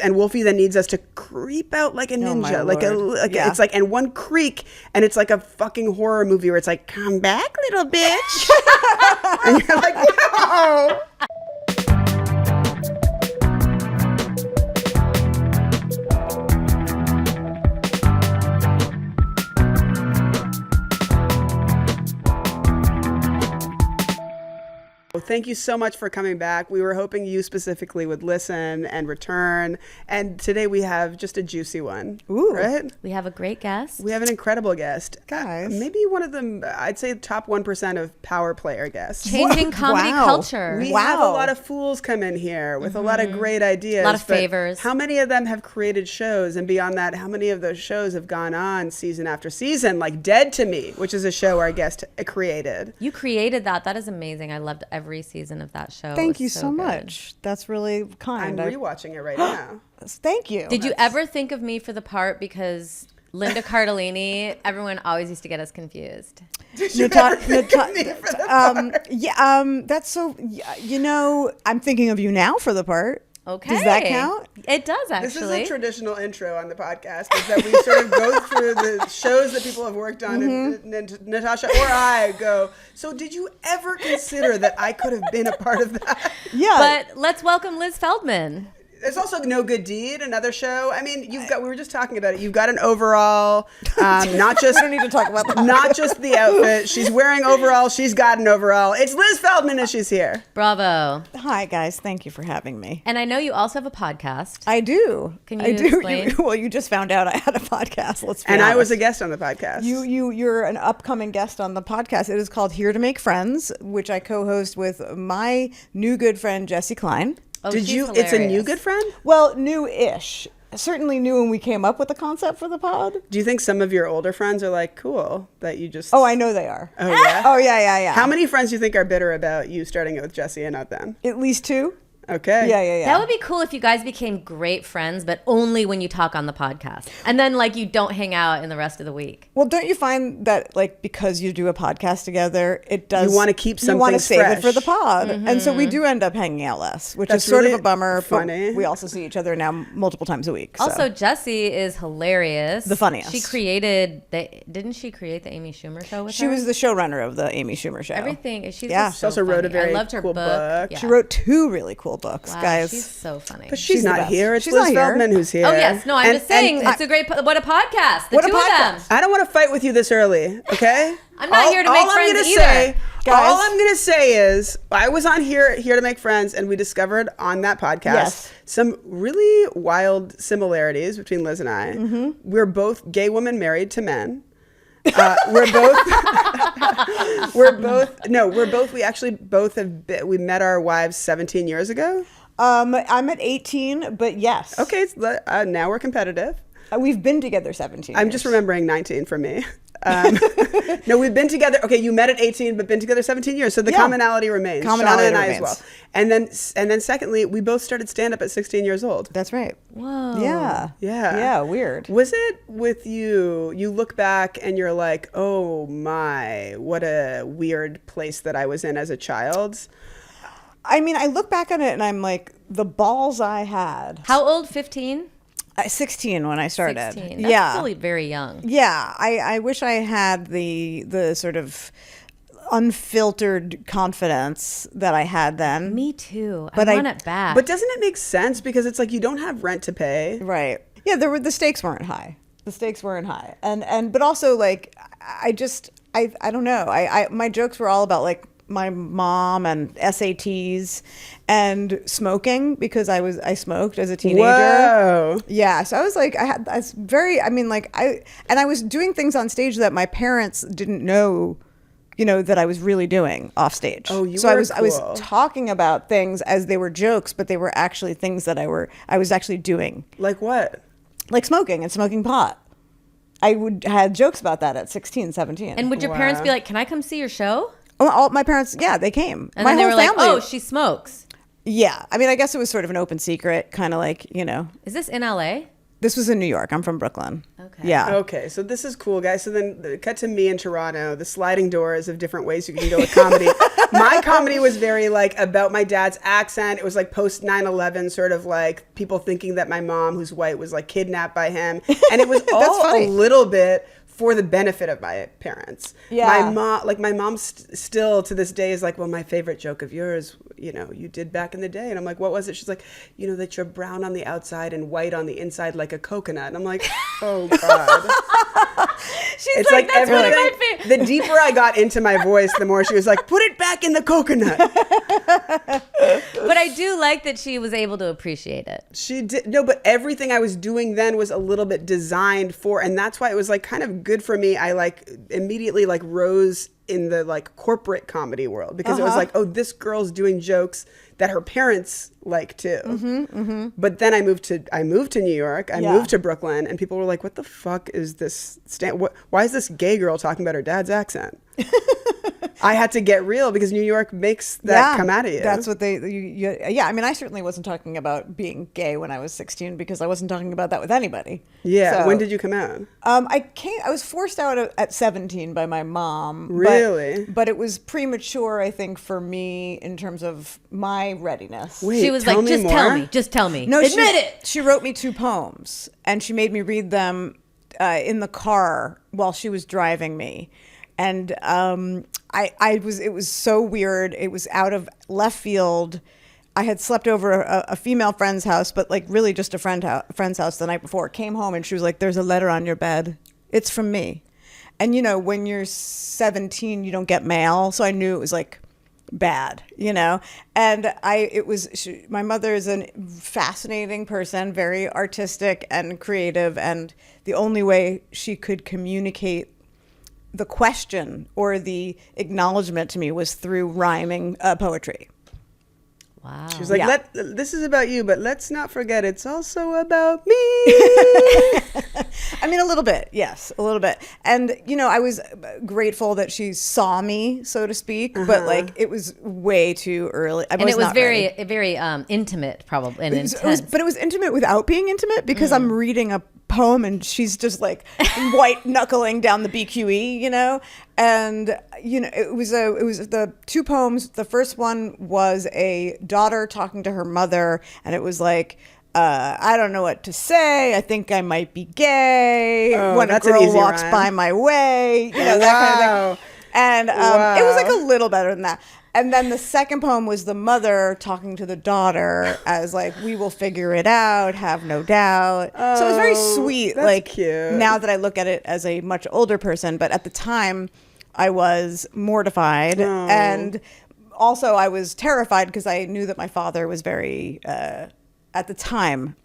And Wolfie then needs us to creep out like a ninja, it's like, and one creak, and it's like a fucking horror movie where it's like, come back, little bitch. And you're like, no. Thank you so much for coming back. We were hoping you specifically would listen and return. And today we have just a juicy one. Ooh. Right? We have a great guest. We have an incredible guest. Guys. Maybe one of them, I'd say top 1% of power player guests. Changing comedy culture. We have a lot of fools come in here with a lot of great ideas. A lot of favors. How many of them have created shows? And beyond that, how many of those shows have gone on season after season? Like Dead to Me, which is a show our guest created. You created that. That is amazing. I loved every season of that show. Thank you so much. That's really kind. I'm rewatching it right now. Thank you. Did you ever think of me for the part? Because Linda Cardellini, everyone always used to get us confused. Did you ever think of me for the part? Yeah, that's so, you know, I'm thinking of you now for the part. Okay. Does that count? It does, actually. This is a traditional intro on the podcast, is that we sort of go through the shows that people have worked on, and Natasha or I go, so did you ever consider that I could have been a part of that? Yeah. But let's welcome Liz Feldman. There's also No Good Deed, another show. I mean, we were just talking about it. You've got an overall, not just. We don't need to talk about that. Not just the outfit. She's wearing overall. She's got an overall. It's Liz Feldman and she's here. Bravo. Hi, guys. Thank you for having me. And I know you also have a podcast. I do. Can you explain? Well, you just found out I had a podcast. Let's be honest. I was a guest on the podcast. You're an upcoming guest on the podcast. It is called Here to Make Friends, which I co-host with my new good friend, Jessie Klein. Oh, Did you? hilarious. It's a new good friend? Well, new-ish. Certainly new when we came up with the concept for the pod. Do you think some of your older friends are like, cool, that you just... Oh, I know they are. Oh, yeah? Oh, yeah. How many friends do you think are bitter about you starting it with Jessie and not them? At least 2. Okay. Yeah. That would be cool if you guys became great friends, but only when you talk on the podcast. And then, like, you don't hang out in the rest of the week. Well, don't you find that, like, because you do a podcast together, it does... You want to keep something fresh. You want to save it for the pod. And so we do end up hanging out less, which is sort really of a bummer. funny. But we also see each other now multiple times a week. So. Also, Jessie is hilarious. The funniest. She created... Didn't she create the Amy Schumer show with her? She was the showrunner of the Amy Schumer show. Everything. She's Yeah. just so She also wrote a funny. very I loved her cool book. Yeah. She wrote 2 really cool books, Wow, guys. She's so funny. But she's the not best. here. It's She's Liz not here. Feldman who's here. Oh, yes. No, I'm just saying, it's a great... What a podcast. The What a two of podcast. them. I don't want to fight with you this early, okay? I'm not here to make friends either. Guys. All I'm going to say is I was on Here to Make Friends, and we discovered on that podcast some really wild similarities between Liz and I. We're both gay women married to men. We actually both we met our wives 17 years ago. I'm at 18, but yes. Okay, now we're competitive. We've been together 17 I'm years. just remembering 19 for me. No, we've been together. Okay, you met at 18, but been together 17 years. So the commonality remains. Commonality Shauna and I remains. as well. And then secondly, we both started stand-up at 16 years old. That's right. Whoa. Yeah. Yeah. Yeah, weird. Was it with you look back and you're like, oh my, what a weird place that I was in as a child? I mean, I look back on it and I'm like, the balls I had. How old? 15? 16 when I started. 16. That's really very young. Yeah, I wish I had the sort of unfiltered confidence that I had then. Me too. But I want it back. But doesn't it make sense? Because it's like you don't have rent to pay. Right. Yeah, the stakes weren't high. But also like I don't know. My jokes were all about like my mom and SATs and smoking because I smoked as a teenager. Whoa. Yeah, so I was like, I was doing things on stage that my parents didn't know, that I was really doing off stage. Oh, you so were I was cool. talking about things as they were jokes, but they were actually things that I was actually doing. Like what? Like smoking and smoking pot. I had jokes about that at 16, 17. and would your parents be like, can I come see your show? All my parents, yeah, they came. And my then they whole were like, family. oh, she smokes. Yeah. I mean, I guess it was sort of an open secret, kind of like, Is this in LA? This was in New York. I'm from Brooklyn. Okay. Okay. Yeah. Okay, so this is cool, guys. So then cut to me in Toronto, the sliding doors of different ways you can go with comedy. My comedy was very like about my dad's accent. It was like post 9/11, sort of like people thinking that my mom, who's white, was like kidnapped by him. And it was all funny. a little bit for the benefit of my parents. Yeah. My mom still to this day is like, well, my favorite joke of yours, you did back in the day. And I'm like, what was it? She's like, that you're brown on the outside and white on the inside like a coconut. And I'm like, oh God. She's like, that's one of my favorite. The deeper I got into my voice, the more she was like, put it back in the coconut. But I do like that she was able to appreciate it. She did. No, but everything I was doing then was a little bit designed for, and that's why it was like kind of good for me. I like immediately like rose in the like corporate comedy world because it was like, oh, this girl's doing jokes that her parents like too. But then I moved to New York. I moved to Brooklyn, and people were like, what the fuck is this? Why is this gay girl talking about her dad's accent? I had to get real because New York makes that come out of you. That's what yeah. I mean, I certainly wasn't talking about being gay when I was 16 because I wasn't talking about that with anybody. Yeah. So, when did you come out? I was forced out at 17 by my mom. Really? But it was premature, I think, for me in terms of my readiness. Wait, She was like, just tell me. No, Admit it. She wrote me 2 poems, and she made me read them in the car while she was driving me. And it was so weird. It was out of left field. I had slept over a female friend's house, but like really just a friend's house the night before. Came home and she was like, "There's a letter on your bed. It's from me." And when you're 17, you don't get mail, so I knew it was like bad, And my mother is a fascinating person, very artistic and creative, and the only way she could communicate the question or the acknowledgement to me was through rhyming poetry. Wow. She was like, this is about you, but let's not forget it's also about me. I mean, a little bit. Yes, a little bit. And, I was grateful that she saw me, so to speak, but like it was way too early. And it was very intimate, probably, and intense. But it was intimate without being intimate because I'm reading a poem and she's just like white knuckling down the BQE, and it was the 2 poems. The first one was a daughter talking to her mother, and it was like, I don't know what to say. I think I might be gay when a girl walks by my way, that kind of thing. And it was like a little better than that. And then the second poem was the mother talking to the daughter as like, we will figure it out, have no doubt. So it was very sweet. That's like cute. Now that I look at it as a much older person, but at the time I was mortified. And also I was terrified because I knew that my father was very, at the time,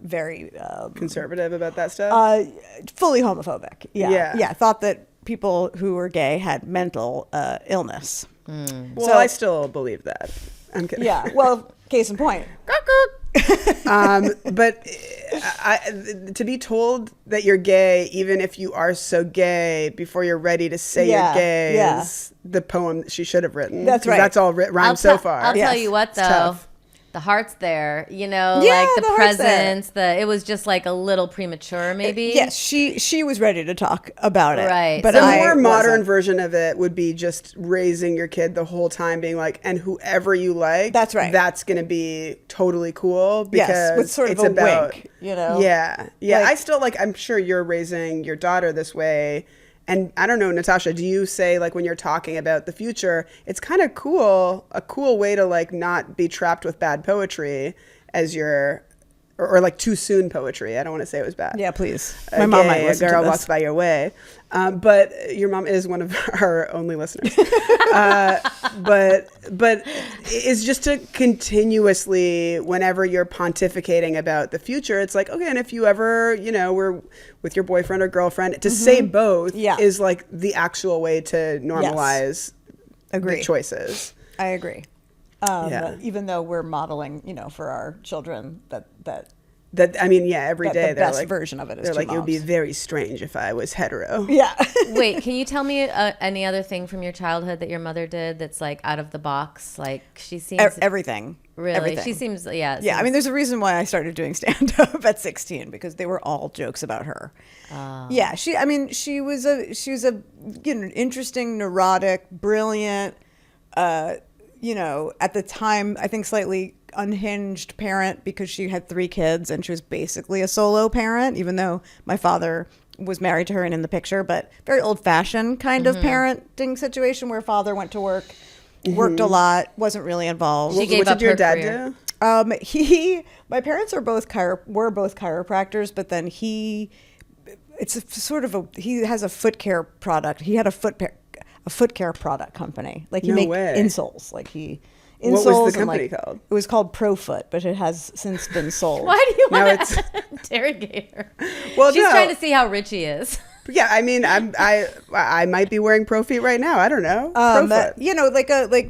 very conservative about that stuff. Fully homophobic. Yeah. Thought that people who were gay had mental illness. Well, so, I still believe that. I'm kidding. Yeah. Well, case in point. But to be told that you're gay, even if you are so gay, before you're ready to say you're gay, is the poem she should have written. That's right. That's all rhymed so far. I'll tell you what, though. The heart's there, like the presence. It was just like a little premature, maybe. Yes, she was ready to talk about it, right? But the more modern version of it would be just raising your kid the whole time, being like, and whoever you like, that's right. That's going to be totally cool because with sort of it's a about wink, Yeah. I still I'm sure you're raising your daughter this way. And I don't know, Natasha, do you say like when you're talking about the future, it's kind of cool, a cool way to like not be trapped with bad poetry as your, or like too soon poetry. I don't want to say it was bad. Yeah, please. My mom might listen to this. A girl walks by your way. But your mom is one of our only listeners. But it's just to continuously, whenever you're pontificating about the future, it's like, okay, and if you ever, were with your boyfriend or girlfriend, to say both is like the actual way to normalize the choices. I agree. Even though we're modeling, for our children that every day the best version of it is they're like, moms. it would be very strange if I was hetero. Yeah. Wait, can you tell me any other thing from your childhood that your mother did that's like out of the box? Like she seems everything. Really? everything. She seems, Yeah, I seems- mean, there's a reason why I started doing stand-up at 16 because they were all jokes about her. Yeah, she was a interesting, neurotic, brilliant, at the time, I think slightly unhinged parent because she had 3 kids and she was basically a solo parent, even though my father was married to her and in the picture, but very old-fashioned kind of parenting situation where father went to work, worked a lot, wasn't really involved. She gave What up did your her dad career. do? My parents are both were both chiropractors, but then he has a foot care product. He had a foot care product company. Like he No made way. insoles. Like he What was insoles the and, company called? It was called ProFoot, but it has since been sold. Why do you Now want it's- to interrogate her? Well, She's no. trying to see how rich he is. Yeah, I mean, I might be wearing Pro Feet right now. I don't know. Profoot.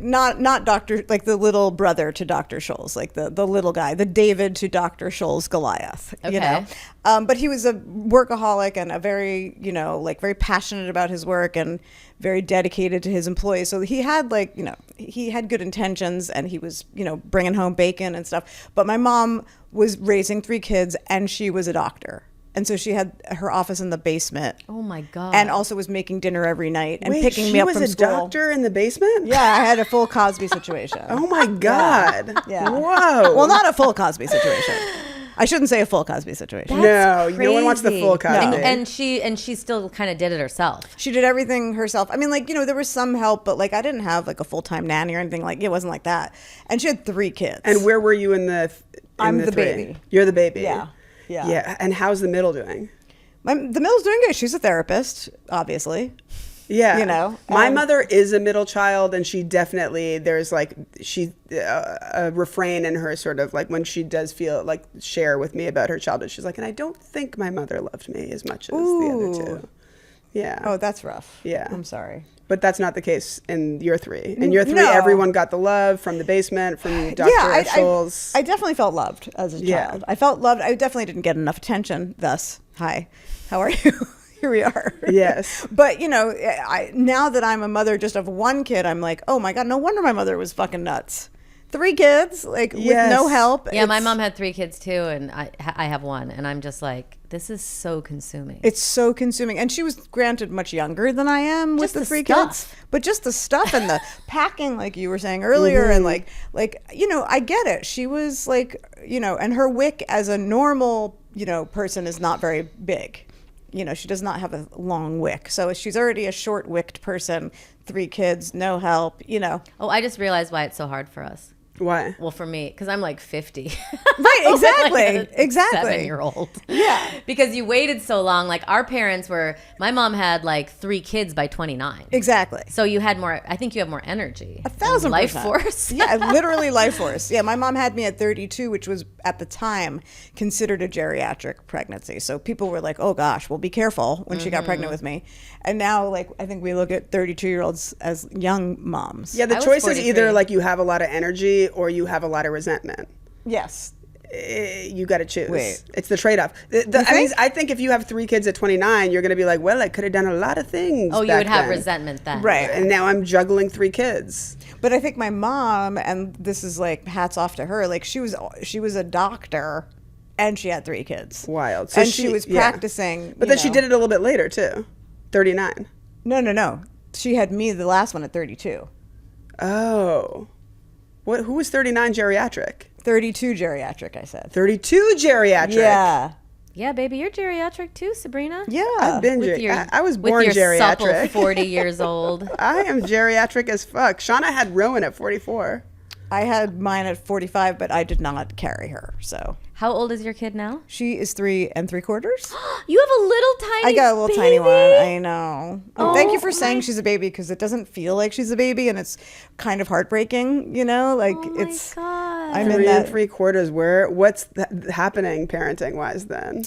Not Dr. like the little brother to Dr. Scholl's, like the little guy, the David to Dr. Scholl's Goliath, Okay. But he was a workaholic and a very, very passionate about his work and very dedicated to his employees. So he had he had good intentions and he was, bringing home bacon and stuff. But my mom was raising 3 kids and she was a doctor. And so she had her office in the basement. Oh my God. And also was making dinner every night and Wait, picking she me up was from a school. doctor in the basement? Yeah, I had a full Cosby situation. Oh my God. Yeah. Whoa. Well, not a full Cosby situation. I shouldn't say a full Cosby situation. No, no one wants the full crazy. Cosby. And she still kind of did it herself. She did everything herself. I mean, there was some help, but I didn't have a full-time nanny or anything. It wasn't like that. And she had 3 kids. And where were you in the? I'm the 3? baby. You're the baby. Yeah. Yeah. Yeah. And how's the middle doing? The middle's doing good. She's a therapist, obviously. Yeah. My mother is a middle child, and she definitely, there's a refrain in her sort of when she does share with me about her childhood. She's like, and I don't think my mother loved me as much as the other 2. Yeah. Oh, that's rough. Yeah. I'm sorry. But that's not the case in your 3. In your 3, No. everyone got the love from the basement, from Dr. Scholl's. I definitely felt loved as a child. I felt loved. I definitely didn't get enough attention. Thus, hi, how are you? Here we are. Yes. But now that I'm a mother just of 1 kid, I'm like, oh my God, no wonder my mother was fucking nuts. 3 kids, with no help. Yeah, my mom had 3 kids too, and I have 1, and I'm just like, this is so consuming. It's so consuming. And she was granted much younger than I am with Just the the 3 stuff. kids. But just the stuff and the packing, like you were saying earlier, and I get it. She was and her wick as a normal, person is not very big. She does not have a long wick. So she's already a short-wicked person, 3 kids, no help, Oh, I just realized why it's so hard for us. Why? Well, for me, because I'm 50. Right, exactly. Like a Exactly. 7-year-old. Yeah. Because you waited so long. Our parents my mom had 3 kids by 29. Exactly. So you had more, I think you have more energy. 1,000%. Life force. Yeah, literally life force. Yeah, my mom had me at 32, which was at the time considered a geriatric pregnancy. So people were like, oh gosh, well, be careful when she got pregnant with me. And now, I think we look at 32-year-olds as young moms. Yeah, the I was choice is 43. either you have a lot of energy or you have a lot of resentment. Yes. You got to choose. Wait. It's the trade-off. I think if you have 3 kids at 29, you're going to be like, well, I could have done a lot of things. Oh, you back would have then. resentment then. Right. And now I'm juggling 3 kids. But I think my mom, and this is hats off to her, she was a doctor and she had 3 kids. Wild. So And she was yeah. practicing. But then she did it a little bit later too. 39. No. She had me the last one at 32. Oh. Who was 39 geriatric? 32 geriatric, I said. 32 geriatric. Yeah. Yeah, baby, you're geriatric too, Sabrina. Yeah. I've been With your, I was born with your geriatric. supple 40 years old. I am geriatric as fuck. Shauna had Rowan at 44. I had mine at 45, but I did not carry her. So How old is your kid now? she is 3 3/4. You have a little tiny I got a little baby? tiny one. I know. Thank you for Oh saying my- she's a baby because it doesn't feel like she's a baby and it's kind of heartbreaking, Oh it's my God. I'm in 3 that 3/4. What's happening parenting wise then?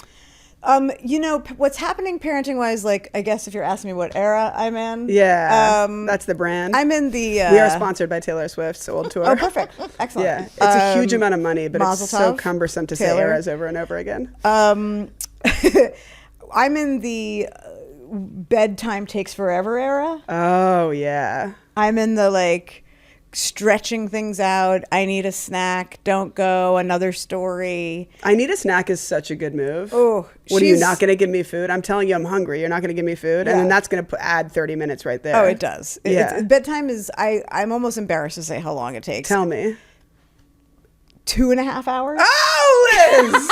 what's happening parenting wise, I guess if you're asking me what era I'm in. Yeah. That's the brand. I'm in the we are sponsored by Taylor Swift's old tour. Oh, perfect. Excellent. Yeah. It's a huge amount of money, but Mazel it's so tov, cumbersome to say Taylor. eras over and over again. I'm in the bedtime takes forever era. Oh, yeah. I'm in the stretching things out. I need a snack. Don't go. Another story. I need a snack is such a good move. Oh, what, are you not going to give me food? I'm telling you I'm hungry. You're not going to give me food? Yeah. And then that's going to add 30 minins right there. Oh, it does. Yeah. Bedtime is, I'm almost embarrassed to say how long it takes. Tell me. 2.5 hours. Oh, Liz!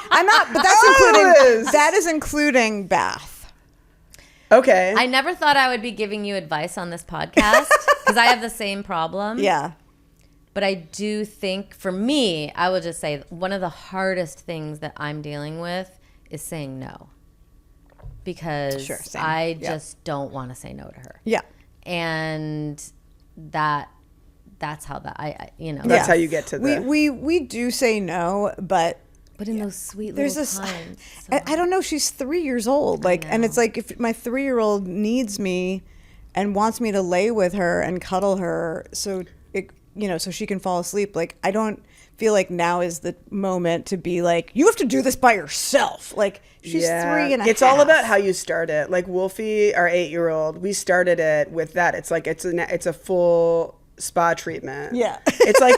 I'm not, but that is including bath. Okay. I never thought I would be giving you advice on this podcast because I have the same problem. Yeah. But I do think, for me, I will just say one of the hardest things that I'm dealing with is saying no. Because I just don't want to say no to her. Yeah. And that's how That's how you get to the... We do say no, but in those sweet there's little this times. I don't know, she's 3 years old, like, and it's like if my 3-year-old needs me and wants me to lay with her and cuddle her so she can fall asleep, like, I don't feel like now is the moment to be like, you have to do this by yourself. Like, she's 3.5. It's all about how you start it. Like Wolfie, our 8-year-old, we started it with that. It's like it's a full spa treatment. Yeah. It's like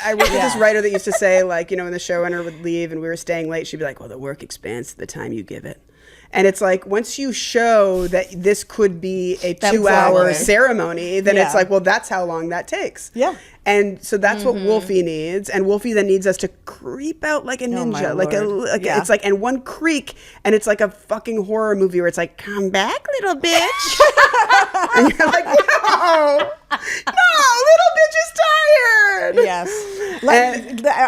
I worked with this writer that used to say, like, when the showrunner would leave and we were staying late, she'd be like, well, the work expands to the time you give it. And it's like, once you show that this could be a 2-hour ceremony, then it's like, well, that's how long that takes. Yeah. And so that's what Wolfie needs. And Wolfie then needs us to creep out like a ninja. It's like, and one creak, and it's like a fucking horror movie where it's like, come back, little bitch. And you're like, no, little bitch is tired. Yes.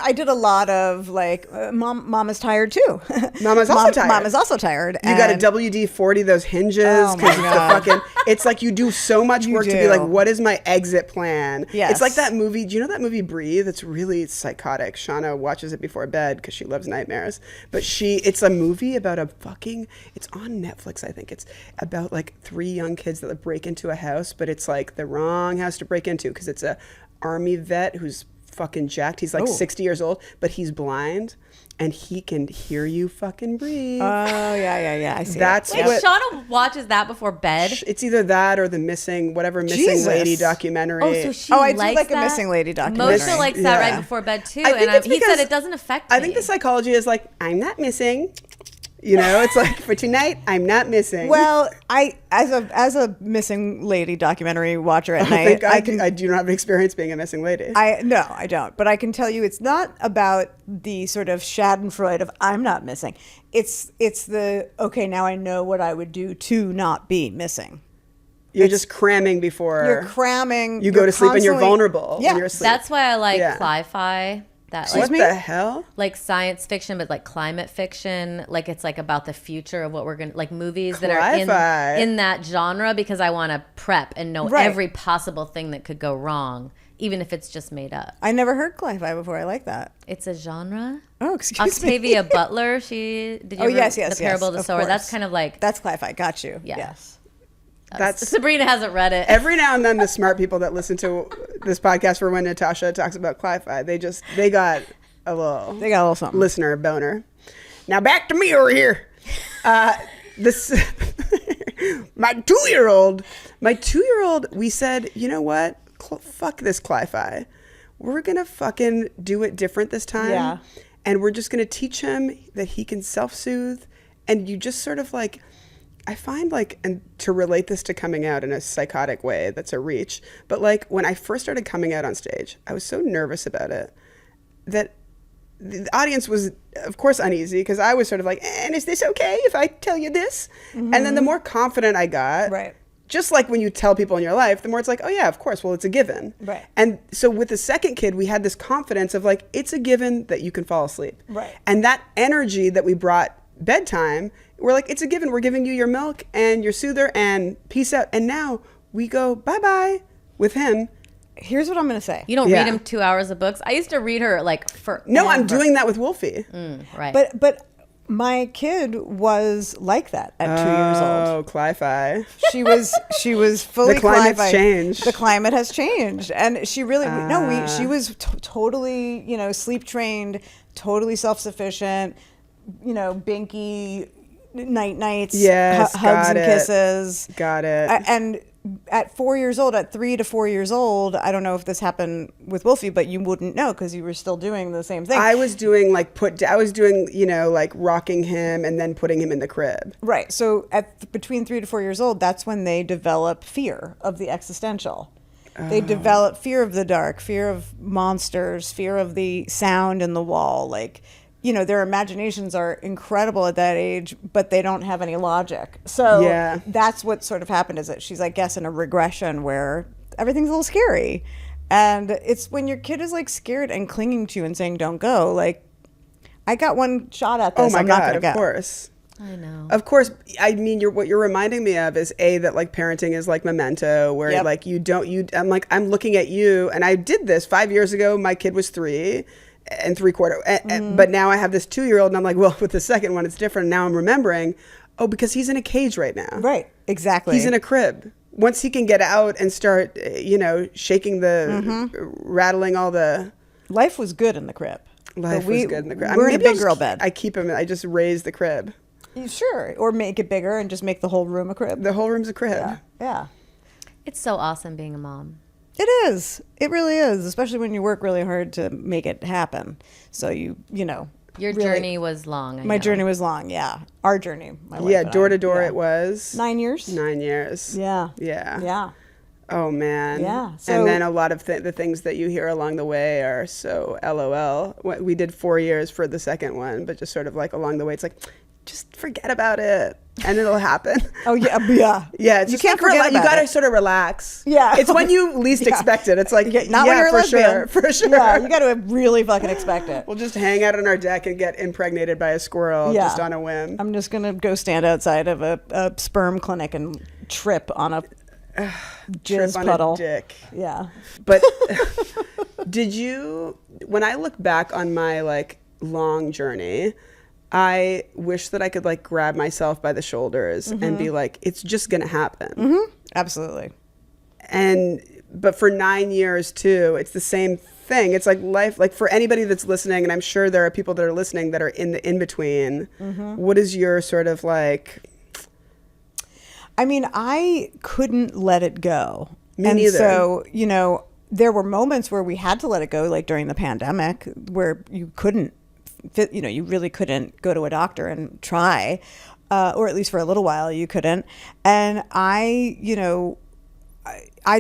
I did a lot of like, mom is tired too. Mama's also tired. Mom is also tired. You got to WD-40 those hinges. Oh my God. It's like you do so much work to be like, what is my exit plan? Yes. It's like that movie. Do you know that movie Breathe? It's really psychotic. Shauna watches it before bed because she loves nightmares. But it's a movie about it's on Netflix, I think. It's about like 3 young kids that break into a house, but it's like the wrong house to break into because it's a army vet who's fucking jacked. He's like 60 years old, but he's blind. And he can hear you fucking breathe. Oh, yeah. I see. That's Wait, Shauna watches that before bed? It's either that or the missing lady documentary. Oh, so she I likes do like that? a missing lady documentary. Moshe likes that right before bed too. He said it doesn't affect me. I think the psychology is like, I'm not missing. It's like, for tonight, I'm not missing. Well, as a missing lady documentary watcher at night, I do not have experience being a missing lady. No, I don't. But I can tell you, it's not about the sort of Schadenfreude of I'm not missing. It's the okay. Now I know what I would do to not be missing. You're just cramming before. You're cramming. You go to sleep and you're vulnerable. Yeah, when you're asleep. That's why I like Cli-Fi. What the hell? Like science fiction, but like climate fiction. Like it's like about the future of what we're going to, like movies that are in that genre, because I want to prep and know every possible thing that could go wrong, even if it's just made up. I never heard Cli-Fi before. I like that. It's a genre. Oh, excuse Octavia me. Butler, yes, The Parable of the Sower. That's kind of like. That's Cli-Fi. Got you. Yeah. Yes. Sabrina hasn't read it. Every now and then, the smart people that listen to this podcast for when Natasha talks about Cli-Fi, they got a little something. Listener boner. Now back to me over here. This my 2-year-old, we said, you know what? Fuck this Cli-Fi. We're gonna fucking do it different this time. Yeah. And we're just gonna teach him that he can self-soothe, and you just sort of like. I find like, and to relate this to coming out in a psychotic way, that's a reach. But like when I first started coming out on stage, I was so nervous about it that the audience was, of course, uneasy because I was sort of like, and is this okay if I tell you this? Mm-hmm. And then the more confident I got, just like when you tell people in your life, the more it's like, oh yeah, of course, well, it's a given. Right. And so with the second kid, we had this confidence of like, it's a given that you can fall asleep. Right. And that energy that we brought Bedtime, we're like, it's a given. We're giving you your milk and your soother and peace out. And now we go bye-bye with him. Here's what I'm going to say. You don't read him 2 hours of books? I used to read her like forever. No, I'm doing that with Wolfie. Right. But my kid was like that at 2 years old. Oh, Cli-Fi. She was fully The climate's Cli-Fi. changed. The climate has changed. And she really, she was totally, sleep trained, totally self-sufficient, binky nights, hugs and kisses. Got it. And at 4 years old, at 3 to 4 years old, I don't know if this happened with Wolfie, but you wouldn't know because you were still doing the same thing. I was doing like rocking him and then putting him in the crib. Right. So between 3 to 4 years old, that's when they develop fear of the existential. They develop fear of the dark, fear of monsters, fear of the sound in the wall. Like, you know, their imaginations are incredible at that age, but they don't have any logic. So that's what sort of happened, is that she's, I guess, in a regression where everything's a little scary. And it's when your kid is like scared and clinging to you and saying, don't go. Like, I got one shot at this. Oh my I'm not God, gonna of go. course. I know. Of course. I mean, what you're reminding me of is that like parenting is like Memento, where like I'm looking at you, and I did this 5 years ago. My kid was 3 and 3/4, but now I have this 2-year-old, and I'm like, well, with the second one, it's different. Now I'm remembering, because he's in a cage right now. Right. Exactly. He's in a crib. Once he can get out and start, shaking rattling all the. Life was good in the crib. Life was good in the crib. We're in a big girl bed. I keep him. I just raise the crib. Sure. Or make it bigger and just make the whole room a crib. The whole room's a crib. Yeah. It's so awesome being a mom. It is. It really is, especially when you work really hard to make it happen. So you know. Your journey was long. My journey was long, yeah. Our journey. My wife and door to I. door it was. 9 years. 9 years. Yeah. Yeah. Yeah. Oh, man. Yeah. So, and then a lot of the things that you hear along the way are so LOL. We did 4 years for the second one, but just sort of like along the way, it's like, just forget about it and it'll happen. Oh, yeah. Yeah. Yeah. It's you can't forget about you got to it. sort of relax. Yeah. It's when you least expect it. It's like, not when you're a lesbian. For sure. Yeah. You got to really fucking expect it. We'll just hang out on our deck and get impregnated by a squirrel just on a whim. I'm just going to go stand outside of a sperm clinic and trip on a jizz puddle. A dick. Yeah. But when I look back on my like long journey, I wish that I could like grab myself by the shoulders and be like, it's just going to happen. Mm-hmm. Absolutely. But for 9 years too, it's the same thing. It's like life, like for anybody that's listening, and I'm sure there are people that are listening that are in the in-between. What is your sort of like... I mean, I couldn't let it go. Me neither. So, there were moments where we had to let it go, like during the pandemic, where you couldn't, you really couldn't go to a doctor and try, or at least for a little while you couldn't. And I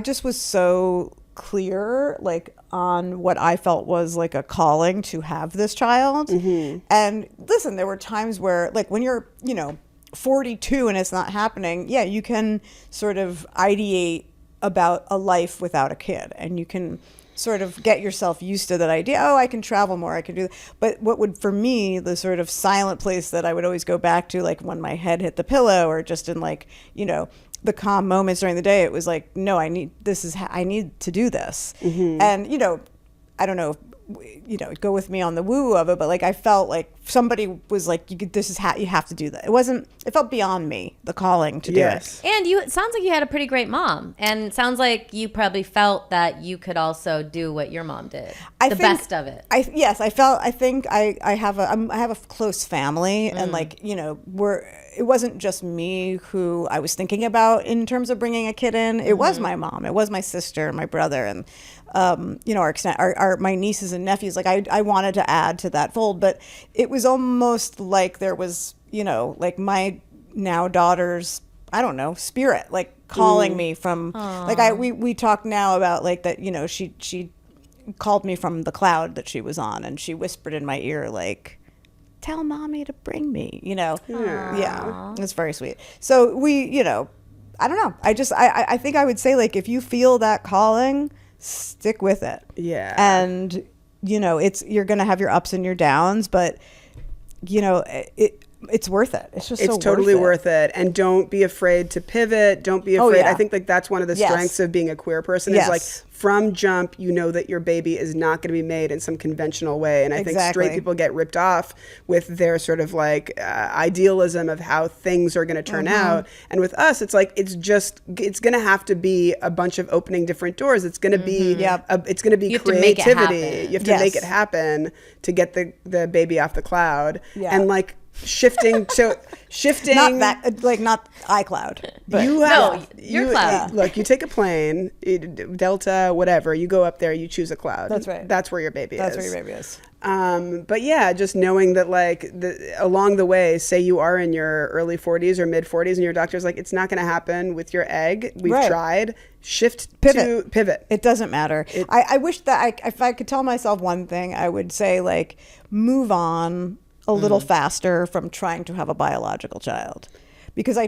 just was so clear, like, on what I felt was like a calling to have this child. And listen, there were times where, like, when you're, 42 and it's not happening, you can sort of ideate about a life without a kid, and you can sort of get yourself used to that idea. Oh, I can travel more, I can do that. But what would, for me, the sort of silent place that I would always go back to, like when my head hit the pillow, or just in like, the calm moments during the day, it was like, no, I need to do this. And, I don't know, go with me on the woo of it, but like I felt like somebody was like, you have to do that. It felt beyond me, the calling to do it. And it sounds like you had a pretty great mom, and it sounds like you probably felt that you could also do what your mom did. Best of it. I have a close family, and like, it wasn't just me who I was thinking about in terms of bringing a kid in. It was my mom, it was my sister, my brother, and my nieces and nephews. Like I wanted to add to that fold, but it was almost like there was, like my now daughter's, I don't know, spirit, like calling me from, like we talk now about like that, she called me from the cloud that she was on, and she whispered in my ear, like, tell mommy to bring me, Yeah, it's very sweet. So we, I don't know. I think I would say, like, if you feel that calling, stick with it. Yeah. And, you're going to have your ups and your downs, but, it's worth it. It's totally worth it. And don't be afraid to pivot. Don't be afraid. Yeah. I think like that's one of the strengths of being a quear person is like from jump, you know that your baby is not going to be made in some conventional way. And I think straight people get ripped off with their sort of like idealism of how things are going to turn out. And with us, it's like, it's going to have to be a bunch of opening different doors. It's going to be, it's going to be creativity. You have to make it happen to get the baby off the cloud. And like, shifting not that, like, not iCloud, but your cloud. Look, you take a plane, Delta, whatever, you go up there, you choose a cloud. That's right. That's where your baby That's where your baby is. But yeah, just knowing that like along the way, say you are in your early 40s or mid 40s and your doctor's like, it's not going to happen with your egg. We've tried. Pivot. It doesn't matter. I wish that if I could tell myself one thing, I would say like, move on a little faster from trying to have a biological child, because I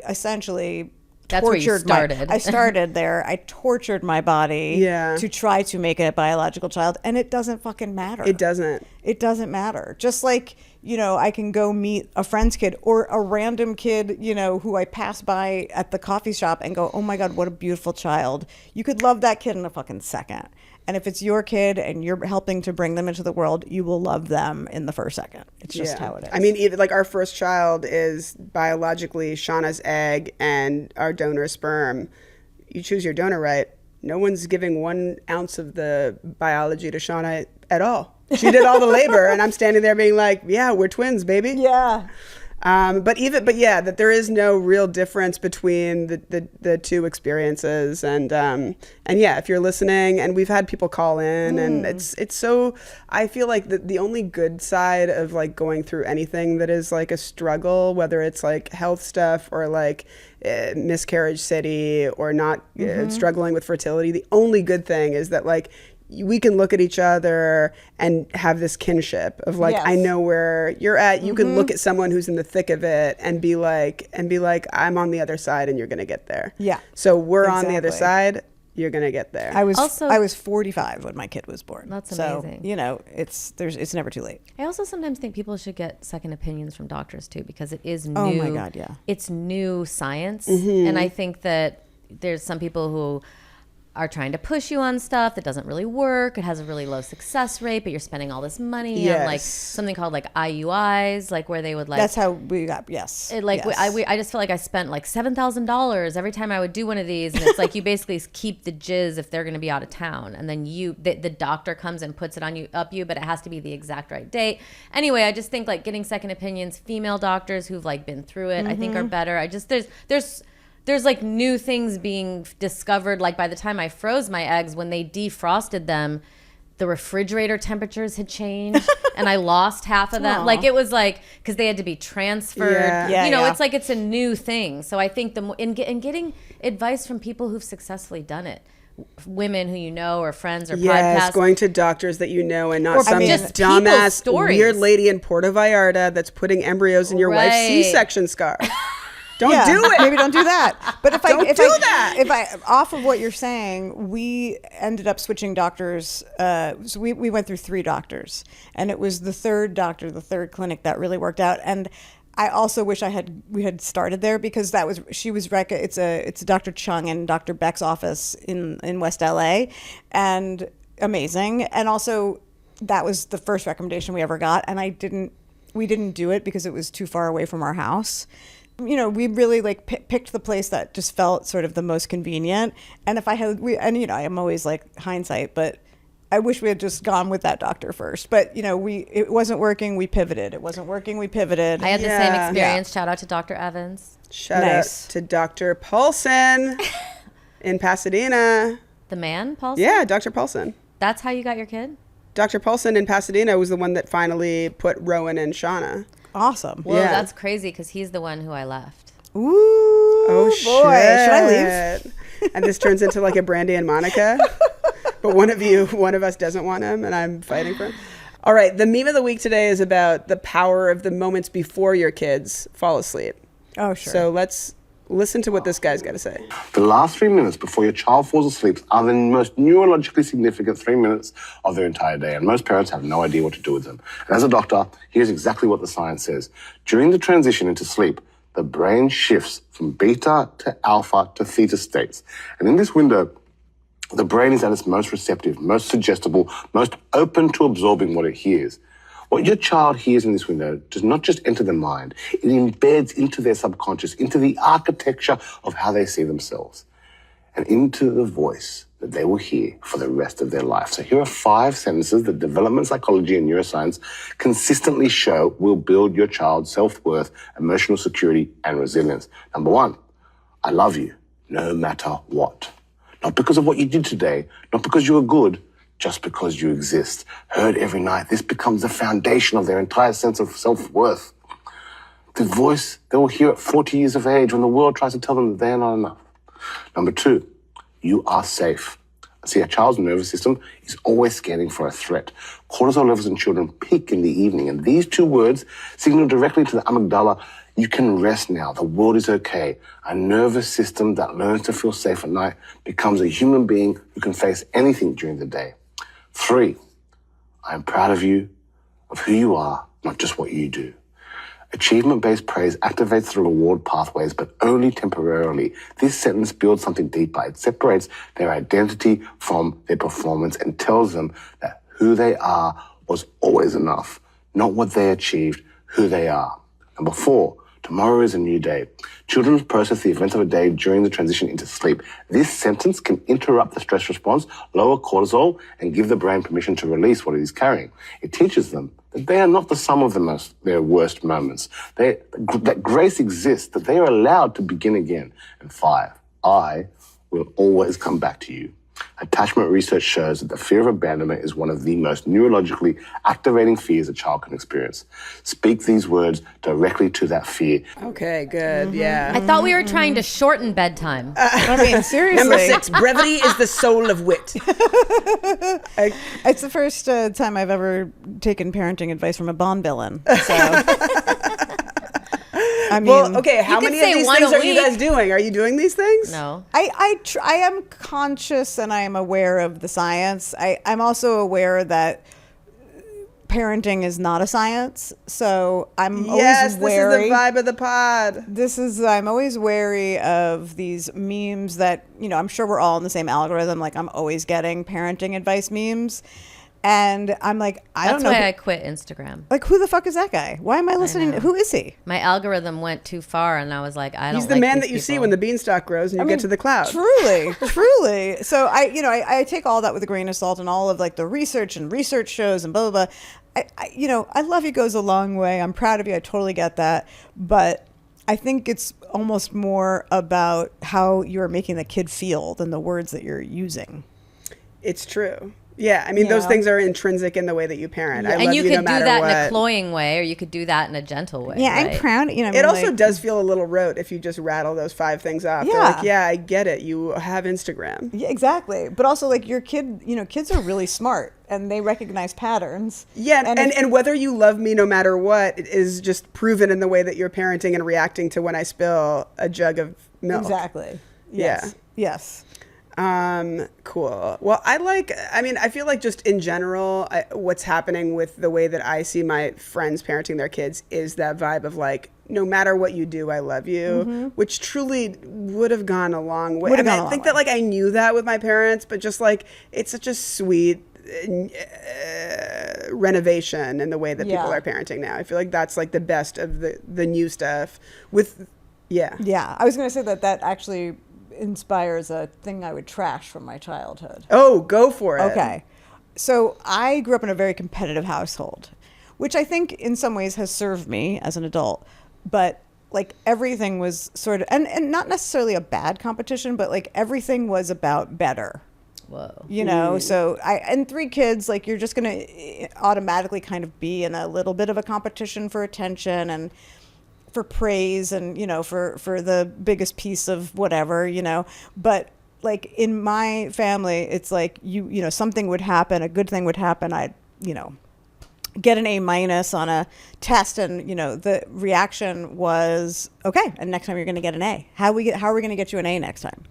essentially that's where you started. I started there. I tortured my body to try to make a biological child, and it doesn't fucking matter. It doesn't matter. Just like, I can go meet a friend's kid or a random kid, who I pass by at the coffee shop and go, oh my God, what a beautiful child. You could love that kid in a fucking second. And if it's your kid and you're helping to bring them into the world, you will love them in the first second. It's just how it is. I mean, even like our first child is biologically Shauna's egg and our donor sperm. You choose your donor right. No one's giving 1 ounce of the biology to Shauna at all. She did all the labor, and I'm standing there being like, yeah, we're twins, baby. Yeah. But that there is no real difference between the two experiences, and if you're listening, and we've had people call in, and it's so, I feel like the only good side of like going through anything that is like a struggle, whether it's like health stuff or like miscarriage city or not struggling with fertility, the only good thing is that like we can look at each other and have this kinship of like, I know where you're at. You can look at someone who's in the thick of it and be like, I'm on the other side and you're going to get there. Yeah. So we're on the other side. You're going to get there. I was 45 when my kid was born. That's amazing. So, it's never too late. I also sometimes think people should get second opinions from doctors too, because it is new. Oh my God. Yeah. It's new science. And I think that there's some people who are trying to push you on stuff that doesn't really work. It has a really low success rate, but you're spending all this money on like something called like IUIs, like where they would like. That's how we got. I just feel like I spent like $7,000 every time I would do one of these, and it's like you basically keep the jizz if they're going to be out of town, and then the doctor comes and puts it on you, but it has to be the exact right date. Anyway, I just think like getting second opinions, female doctors who've like been through it, I think are better. There's like new things being discovered. Like by the time I froze my eggs, when they defrosted them, the refrigerator temperatures had changed and I lost half of them. Like it was like, because they had to be transferred. It's like it's a new thing. So I think in getting advice from people who've successfully done it, women who you know or friends or podcasts. Going to doctors that you know and not some dumbass weird lady in Puerto Vallarta that's putting embryos in your wife's C-section scar. Don't do it. Maybe don't do that. But if I off of what you're saying, we ended up switching doctors. So we went through 3 doctors, and it was the third doctor, the third clinic that really worked out. And I also wish we had started there, because it's Dr. Chung and Dr. Beck's office in West LA, and amazing. And also that was the first recommendation we ever got, and we didn't do it because it was too far away from our house. We really like picked the place that just felt sort of the most convenient. And if I had, I'm always like hindsight, but I wish we had just gone with that doctor first. But it wasn't working. We pivoted. It wasn't working. We pivoted. I had the same experience. Shout out to Dr. Evans. Shout out to Dr. Paulson in Pasadena. The man, Paulson? Yeah, Dr. Paulson. That's how you got your kid? Dr. Paulson in Pasadena was the one that finally put Rowan and Shauna. Awesome. Well, that's crazy, because he's the one who I left. Ooh, boy. Shit. Should I leave? And this turns into like a Brandy and Monica. But one of us doesn't want him, and I'm fighting for him. All right, the meme of the week today is about the power of the moments before your kids fall asleep. Oh, sure. So let's listen to what this guy's got to say. The last 3 minutes before your child falls asleep are the most neurologically significant 3 minutes of their entire day, and most parents have no idea what to do with them. And as a doctor, here's exactly what the science says. During the transition into sleep, the brain shifts from beta to alpha to theta states. And in this window, The brain is at its most receptive, most suggestible, most open to absorbing what it hears. What your child hears in this window does not just enter the mind, it embeds into their subconscious, into the architecture of how they see themselves, and into the voice that they will hear for the rest of their life. So here are 5 sentences that development psychology and neuroscience consistently show will build your child's self-worth, emotional security, and resilience. Number 1, I love you, no matter what. Not because of what you did today, not because you were good, just because you exist. Heard every night, this becomes the foundation of their entire sense of self-worth. The voice they will hear at 40 years of age when the world tries to tell them that they are not enough. Number 2, you are safe. See, a child's nervous system is always scanning for a threat. Cortisol levels in children peak in the evening, and these 2 words signal directly to the amygdala, you can rest now, the world is okay. A nervous system that learns to feel safe at night becomes a human being who can face anything during the day. 3, I am proud of you, of who you are, not just what you do. Achievement-based praise activates the reward pathways, but only temporarily. This sentence builds something deeper. It separates their identity from their performance and tells them that who they are was always enough, not what they achieved, who they are. Number 4, tomorrow is a new day. Children process the events of a day during the transition into sleep. This sentence can interrupt the stress response, lower cortisol, and give the brain permission to release what it is carrying. It teaches them that they are not the sum of their worst moments. That grace exists, that they are allowed to begin again. And 5, I will always come back to you. Attachment research shows that the fear of abandonment is one of the most neurologically activating fears a child can experience. Speak these words directly to that fear. Okay, good. Yeah. I thought we were trying to shorten bedtime. I mean, seriously. Number 6, brevity is the soul of wit. It's the first time I've ever taken parenting advice from a Bond villain. So, I mean, well, okay, how many of say these one things a are you week. guys doing? Are you doing these things? No. I am conscious and I am aware of the science. I'm also aware that parenting is not a science, so I'm always wary. This is the vibe of the pod. I'm always wary of these memes that, I'm sure we're all in the same algorithm. Like, I'm always getting parenting advice memes. And I'm like, I don't know. That's why I quit Instagram. Like, who the fuck is that guy? Why am I listening? Who is he? My algorithm went too far, and I was like, I don't. He's the man that you see when the beanstalk grows and you get to the cloud. Truly. So I take all that with a grain of salt, and all of like the research and research shows and blah blah blah. I love you goes a long way. I'm proud of you. I totally get that, but I think it's almost more about how you're making the kid feel than the words that you're using. It's true. Yeah, I mean, those things are intrinsic in the way that you parent. Yeah. I love and you could no do that what. in a cloying way, or you could do that in a gentle way. Yeah, right? I'm proud. It also does feel a little rote if you just rattle those 5 things off. Yeah. They're like, yeah, I get it. You have Instagram. Yeah, exactly. But also, like, your kid, kids are really smart and they recognize patterns. Yeah, and whether you love me no matter what is just proven in the way that you're parenting and reacting to when I spill a jug of milk. Exactly. Yes. Yeah. Yes. Cool. Well, I feel like just in general, what's happening with the way that I see my friends parenting their kids is that vibe of like, no matter what you do, I love you, which truly would have gone a long way. I think that like I knew that with my parents, but just like, it's such a sweet renovation in the way that people are parenting now. I feel like that's like the best of the new stuff Yeah, I was going to say that actually inspires a thing I would trash from my childhood. Oh, go for it. Okay. So I grew up in a very competitive household, which I think in some ways has served me as an adult. But like everything was sort of, and not necessarily a bad competition, but like everything was about better. Whoa. So and 3 kids, like you're just going to automatically kind of be in a little bit of a competition for attention and for praise and, for the biggest piece of whatever, but like in my family, it's like, something would happen, a good thing would happen. I'd, get an A- on a test. And, the reaction was, okay, and next time you're going to get an A. How are we going to get you an A next time?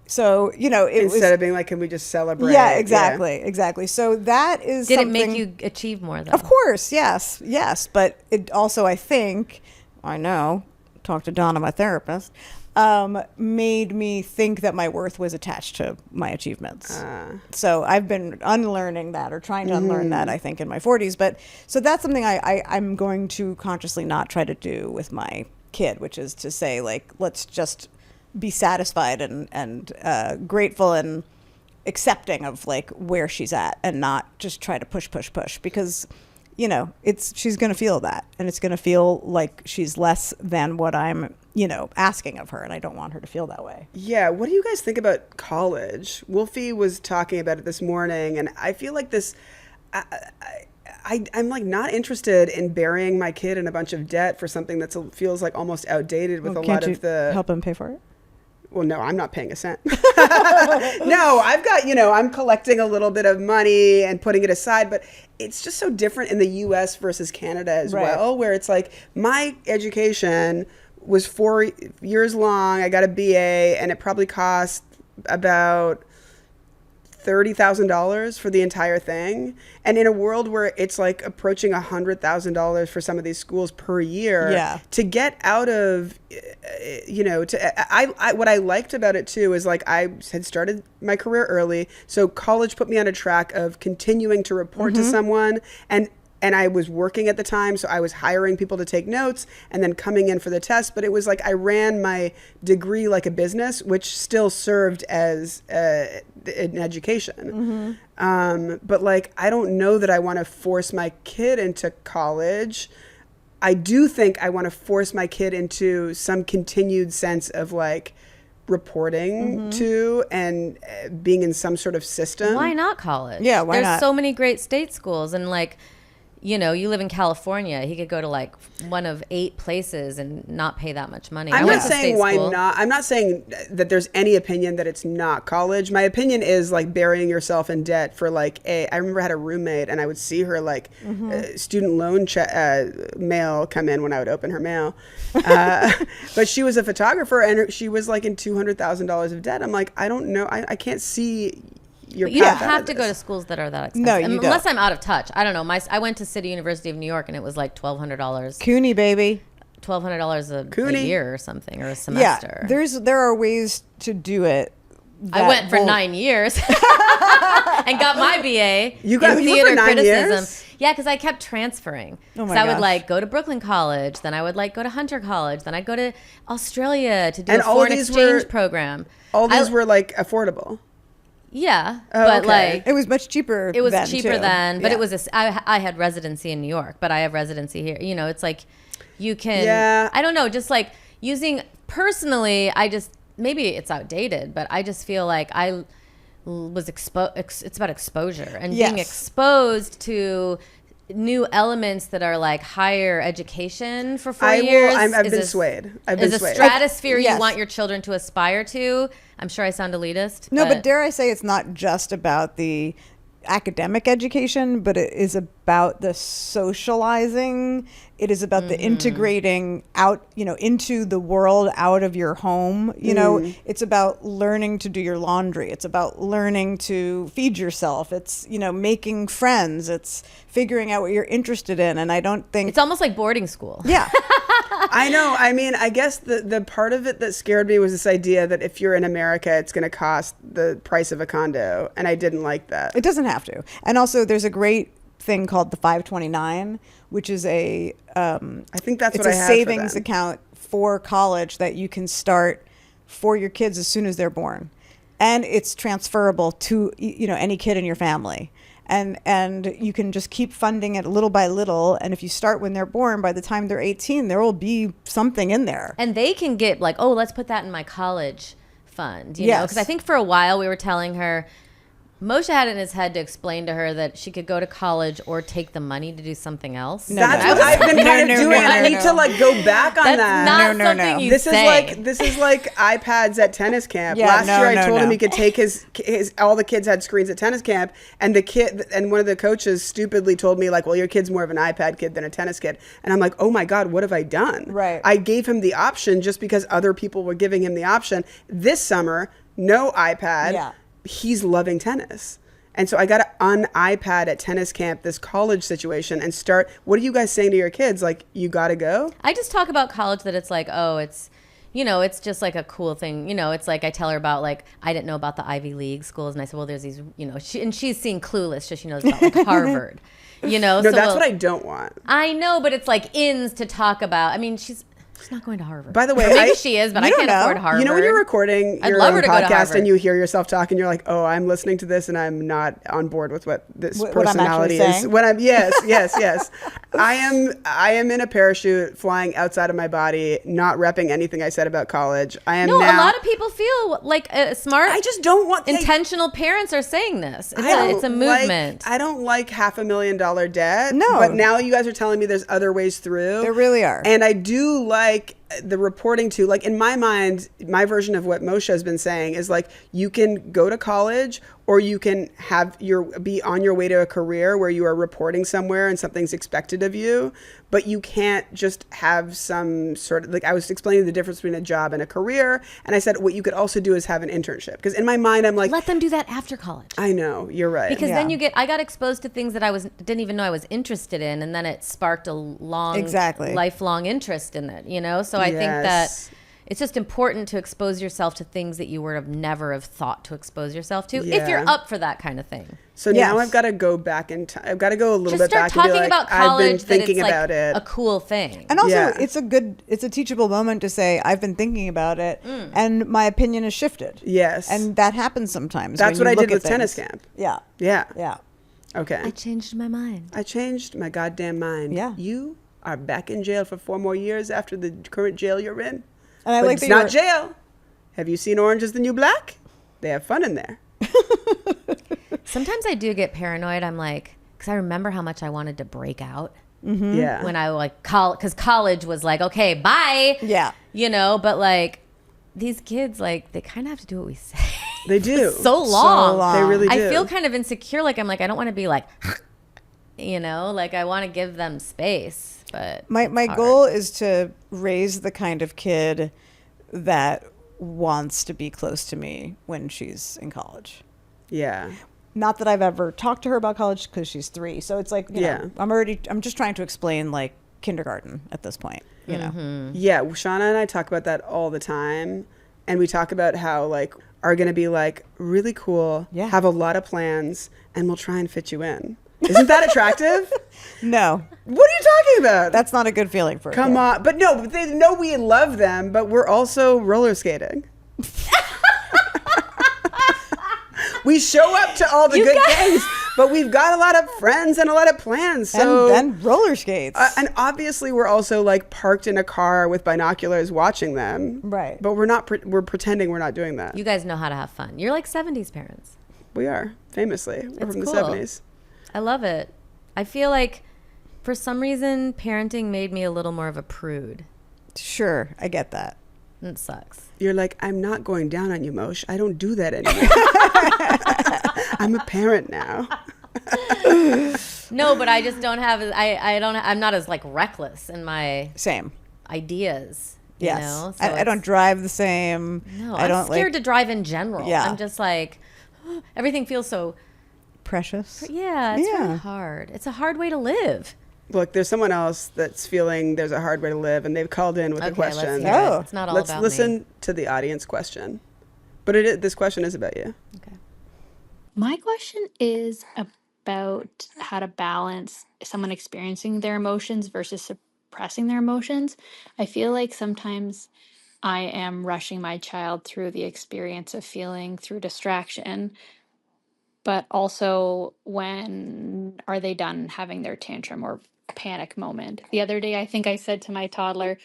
So, instead of being like, can we just celebrate? Yeah, exactly. So that is Did something. it make you achieve more though? Of course, yes. But it also, I think, I know, talk to Donna, my therapist, made me think that my worth was attached to my achievements. So I've been unlearning that, or trying to unlearn that, I think, in my 40s. But so that's something I'm going to consciously not try to do with my kid, which is to say, like, let's just be satisfied and grateful and accepting of like where she's at, and not just try to push, because she's going to feel that, and it's going to feel like she's less than what I'm asking of her, and I don't want her to feel that way. Yeah. What do you guys think about college? Wolfie was talking about it this morning, and I feel like this, I'm like not interested in burying my kid in a bunch of debt for something that feels like almost outdated with a lot of the... help him pay for it? Well, no, I'm not paying a cent. No, I've got, I'm collecting a little bit of money and putting it aside, but it's just so different in the US versus Canada as well, where it's like my education was 4 years long. I got a BA, and it probably cost about $30,000 for the entire thing. And in a world where it's like approaching $100,000 for some of these schools per year, to get out of, what I liked about it too is like I had started my career early. So college put me on a track of continuing to report to someone, and I was working at the time, so I was hiring people to take notes and then coming in for the test. But it was like I ran my degree like a business, which still served as an education. But like, I don't know that I want to force my kid into college. I do think I want to force my kid into some continued sense of like reporting to and being in some sort of system. Why not college? Yeah, why not? There's so many great state schools, and like, you live in California. He could go to like one of 8 places and not pay that much money. I'm not saying why not. I'm not saying that there's any opinion that it's not college. My opinion is like burying yourself in debt for like I remember I had a roommate, and I would see her like student loan mail come in when I would open her mail. But she was a photographer, and she was like in $200,000 of debt. I'm like, I don't know. I can't see. You don't have to go to schools that are that expensive. No, you don't. Unless I'm out of touch. I don't know. I went to City University of New York, and it was like $1,200. CUNY, baby. $1,200 a year or something, or a semester. Yeah, there are ways to do it. I went for 9 years and got my BA in theater for 9 criticism. Years? Yeah, because I kept transferring. Oh my so I would gosh. like go to Brooklyn College, then I would like go to Hunter College, then I'd go to Australia to do a foreign exchange program. All these were like affordable. Yeah, but like it was much cheaper. It was then, cheaper too. then, but it was I had residency in New York, but I have residency here. It's like you can. Yeah. I don't know, just like using personally. Maybe it's outdated, but I just feel like I was exposed. It's about exposure and being exposed to new elements that are like higher education for 4 years. I've been swayed. Is a stratosphere you want your children to aspire to. I'm sure I sound elitist. No, but dare I say it's not just about the academic education, but it is about the socializing. It is about the integrating out, into the world out of your home. It's about learning to do your laundry. It's about learning to feed yourself. It's, making friends. It's figuring out what you're interested in. And I don't think it's almost like boarding school. Yeah. I know. I mean, I guess the part of it that scared me was this idea that if you're in America, it's going to cost the price of a condo. And I didn't like that. It doesn't have to. And also there's a great thing called the 529, which is I think that's it's what I a have savings for them. account for college that you can start for your kids as soon as they're born. And it's transferable to, any kid in your family. And you can just keep funding it little by little. And if you start when they're born, by the time they're 18, there will be something in there. And they can get like, oh, let's put that in my college fund, you know? Because I think for a while we were telling her, Moshe had it in his head to explain to her that she could go to college or take the money to do something else. That's what I've been kind of doing. I need to like go back on That's that. not something you This say. is like iPads at tennis camp. Yeah, Last year I told him he could take his all the kids had screens at tennis camp, and one of the coaches stupidly told me like, well, your kid's more of an iPad kid than a tennis kid. And I'm like, oh my God, what have I done? Right. I gave him the option just because other people were giving him the option. This summer, no iPad. Yeah. He's loving tennis. And so I got on iPad at tennis camp, this college situation, and start, what are you guys saying to your kids? Like, you got to go? I just talk about college that it's like, oh, it's, you know, it's just like a cool thing. You know, it's like I tell her about like, I didn't know about the Ivy League schools. And I said, well, there's these, you know, and she's seen Clueless, so she knows about like Harvard, you know. No, so that's what I don't want. I know, but it's like ins to talk about. I mean, she's not going to Harvard. By the way, maybe she is, but I can't afford Harvard. You know when you're recording your own podcast and you hear yourself talk and you're like, oh, I'm listening to this and I'm not on board with what this personality is. When I'm yes. I am in a parachute flying outside of my body, not repping anything I said about college. I am. No, a lot of people feel like smart. I just don't want intentional parents are saying this. It's a movement. I don't like $500,000 debt. No, but now you guys are telling me there's other ways through. There really are, and I do like the reporting to, like, in my mind, my version of what Moshe has been saying is like, you can go to college or you can have be on your way to a career where you are reporting somewhere and something's expected of you, but you can't just have some sort of, like, I was explaining the difference between a job and a career, and I said what you could also do is have an internship, because in my mind I'm like, let them do that after college. I know, you're right, because then I got exposed to things that I didn't even know I was interested in, and then it sparked a lifelong interest in it, you know. So I think that it's just important to expose yourself to things that you would have never have thought to expose yourself to, if you're up for that kind of thing. So now I've got to go back in time. I've got to go a little bit back and be like, about college, I've been thinking about it. A cool thing. And also, it's a teachable moment to say, I've been thinking about it, and my opinion has shifted. Yes. And that happens sometimes. That's what I did with tennis camp. Yeah. Okay. I changed my mind. I changed my goddamn mind. Yeah. You are back in jail for 4 more years after the current jail you're in. And but it's not jail. Have you seen Orange is the New Black? They have fun in there. Sometimes I do get paranoid. I'm like, because I remember how much I wanted to break out. Mm-hmm. Yeah. When I because college was like, okay, bye. Yeah. You know, but like these kids, like, they kind of have to do what we say. They do. So long. They really do. I feel kind of insecure. Like, I'm like, I don't want to be like, you know, like I want to give them space. But my goal is to raise the kind of kid that wants to be close to me when she's in college. Yeah. Not that I've ever talked to her about college because she's 3. So it's like, you know, I'm just trying to explain like kindergarten at this point, you know? Yeah. Shauna and I talk about that all the time. And we talk about how like are going to be like really cool, have a lot of plans, and we'll try and fit you in. Isn't that attractive? No. What are you talking about? That's not a good feeling for a kid. On. But no, they know we love them, but we're also roller skating. We show up to all the good things, but we've got a lot of friends and a lot of plans. So and roller skates. And obviously we're also like parked in a car with binoculars watching them. Right. But we're not, we're pretending we're not doing that. You guys know how to have fun. You're like 70s parents. We are, famously. We're from cool. the 70s. I love it. I feel like for some reason parenting made me a little more of a prude. Sure, I get that. It sucks. You're like, I'm not going down on you, Moshe. I don't do that anymore. I'm a parent now. No, but I just don't have. I'm not as like reckless in my ideas. Yes, you know? So I don't drive the same. No, I'm scared to drive in general. Yeah, I'm just like everything feels so precious. Yeah, it's really hard. It's a hard way to live. Look, there's someone else that's feeling there's a hard way to live, and they've called in with a question. Let's hear it. It's not all about me. Let's listen to the audience question. But this question is about you. Okay. My question is about how to balance someone experiencing their emotions versus suppressing their emotions. I feel like sometimes I am rushing my child through the experience of feeling through distraction, but also when are they done having their tantrum or panic moment? The other day, I think I said to my toddler,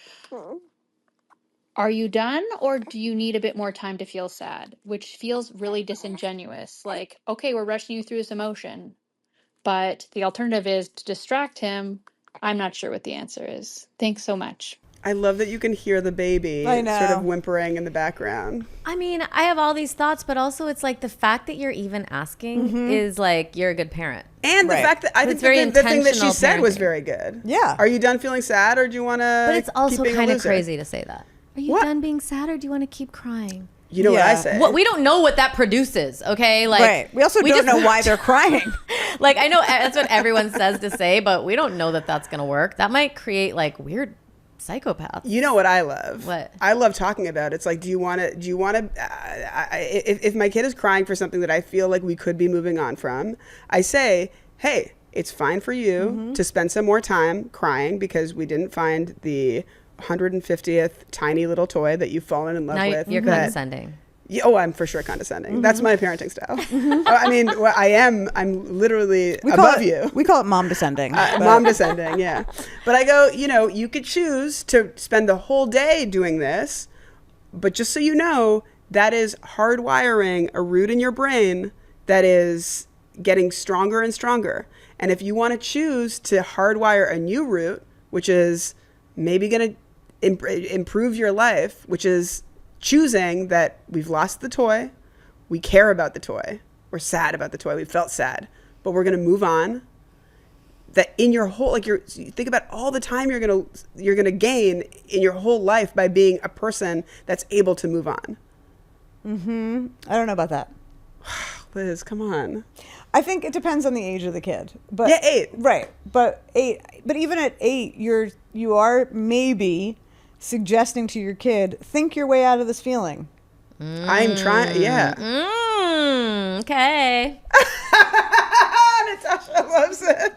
are you done or do you need a bit more time to feel sad? Which feels really disingenuous. Like, okay, we're rushing you through this emotion, but the alternative is to distract him. I'm not sure what the answer is. Thanks so much. I love that you can hear the baby sort of whimpering in the background. I mean, I have all these thoughts, but also it's like the fact that you're even asking is like you're a good parent. And the fact that I think the thing that she said was very good. Yeah. Are you done feeling sad or do you want to But it's also kind of crazy to say that. Are you done being sad or do you want to keep crying? You know what I say? Well, we don't know what that produces, okay? Like, right. We also don't know why they're crying. Like, I know that's what everyone says to say, but we don't know that that's going to work. That might create like weird psychopaths. You know what I love? What? I love talking about it. It's like, do you want to, if my kid is crying for something that I feel like we could be moving on from, I say, hey, it's fine for you to spend some more time crying because we didn't find the 150th tiny little toy that you've fallen in love with. You're condescending. I'm for sure condescending. That's my parenting style. I mean, I'm literally above you. We call it mom descending. Mom descending, yeah. But I go, you could choose to spend the whole day doing this, but just so you know, that is hardwiring a root in your brain that is getting stronger and stronger. And if you want to choose to hardwire a new root, which is maybe going to improve your life, which is choosing that we've lost the toy, we care about the toy, we're sad about the toy, we felt sad, but we're going to move on. That in your whole, you think about all the time you're going to gain in your whole life by being a person that's able to move on. I don't know about that. Liz, come on. I think it depends on the age of the kid. But 8. Right. But even at 8, you are maybe suggesting to your kid, think your way out of this feeling. I'm trying, yeah. Okay. Natasha loves it.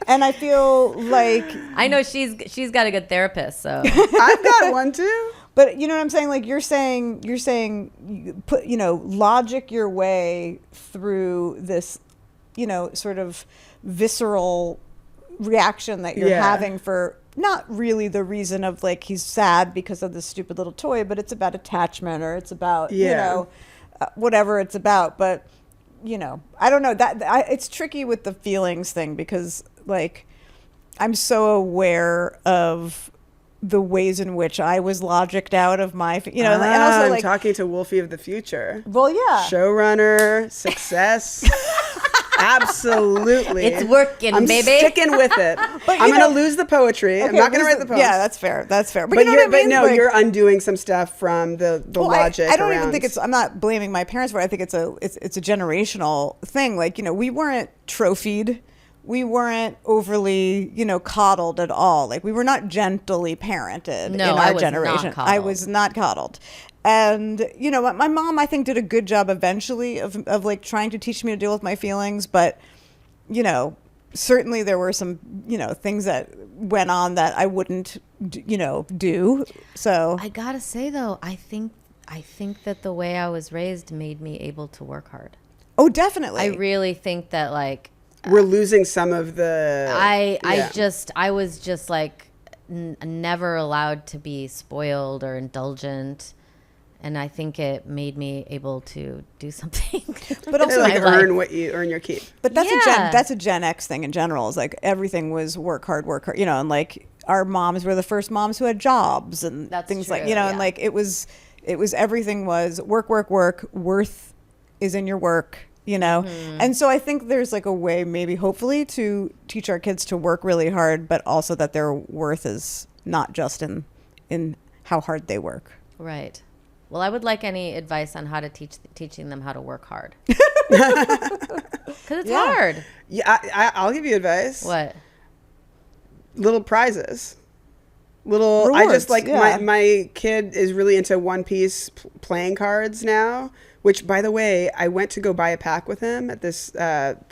And I feel like I know she's got a good therapist, so I've got one too. But you know what I'm saying? Like you're saying, put, logic your way through this, sort of visceral reaction that you're having for not really the reason of like he's sad because of this stupid little toy, but it's about attachment or it's about, whatever it's about. But, I don't know it's tricky with the feelings thing because like I'm so aware of the ways in which I was logicked out of my, and also like I'm talking to Wolfie of the future. Well, yeah. Showrunner, success. Absolutely. It's working, I'm baby. Sticking with it. But I'm going to lose the poetry. Okay, I'm not going to write the poems. Yeah, that's fair. But you know what I mean? But you're undoing some stuff from the logic. I don't even think I'm not blaming my parents for it. I think it's a generational thing. Like, we weren't trophied. We weren't overly, coddled at all. Like we were not gently parented in our generation. I was not coddled. And, my mom, I think, did a good job eventually of like trying to teach me to deal with my feelings. But, certainly there were some, things that went on that I wouldn't, do. So I gotta say, though, I think that the way I was raised made me able to work hard. Oh, definitely. I really think that like we're losing some of the. I was just like never allowed to be spoiled or indulgent. And I think it made me able to do something. But also like earn your keep. But that's a Gen X thing in general. Is like everything was work hard, and like our moms were the first moms who had jobs and things like, and like it was everything was work, worth is in your work, And so I think there's like a way maybe hopefully to teach our kids to work really hard, but also that their worth is not just in how hard they work. Right. Well, I would like any advice on how to teaching them how to work hard. Because it's hard. Yeah, I'll give you advice. What? Little prizes. Rewards, I just like my kid is really into One Piece playing cards now, which by the way, I went to go buy a pack with him at this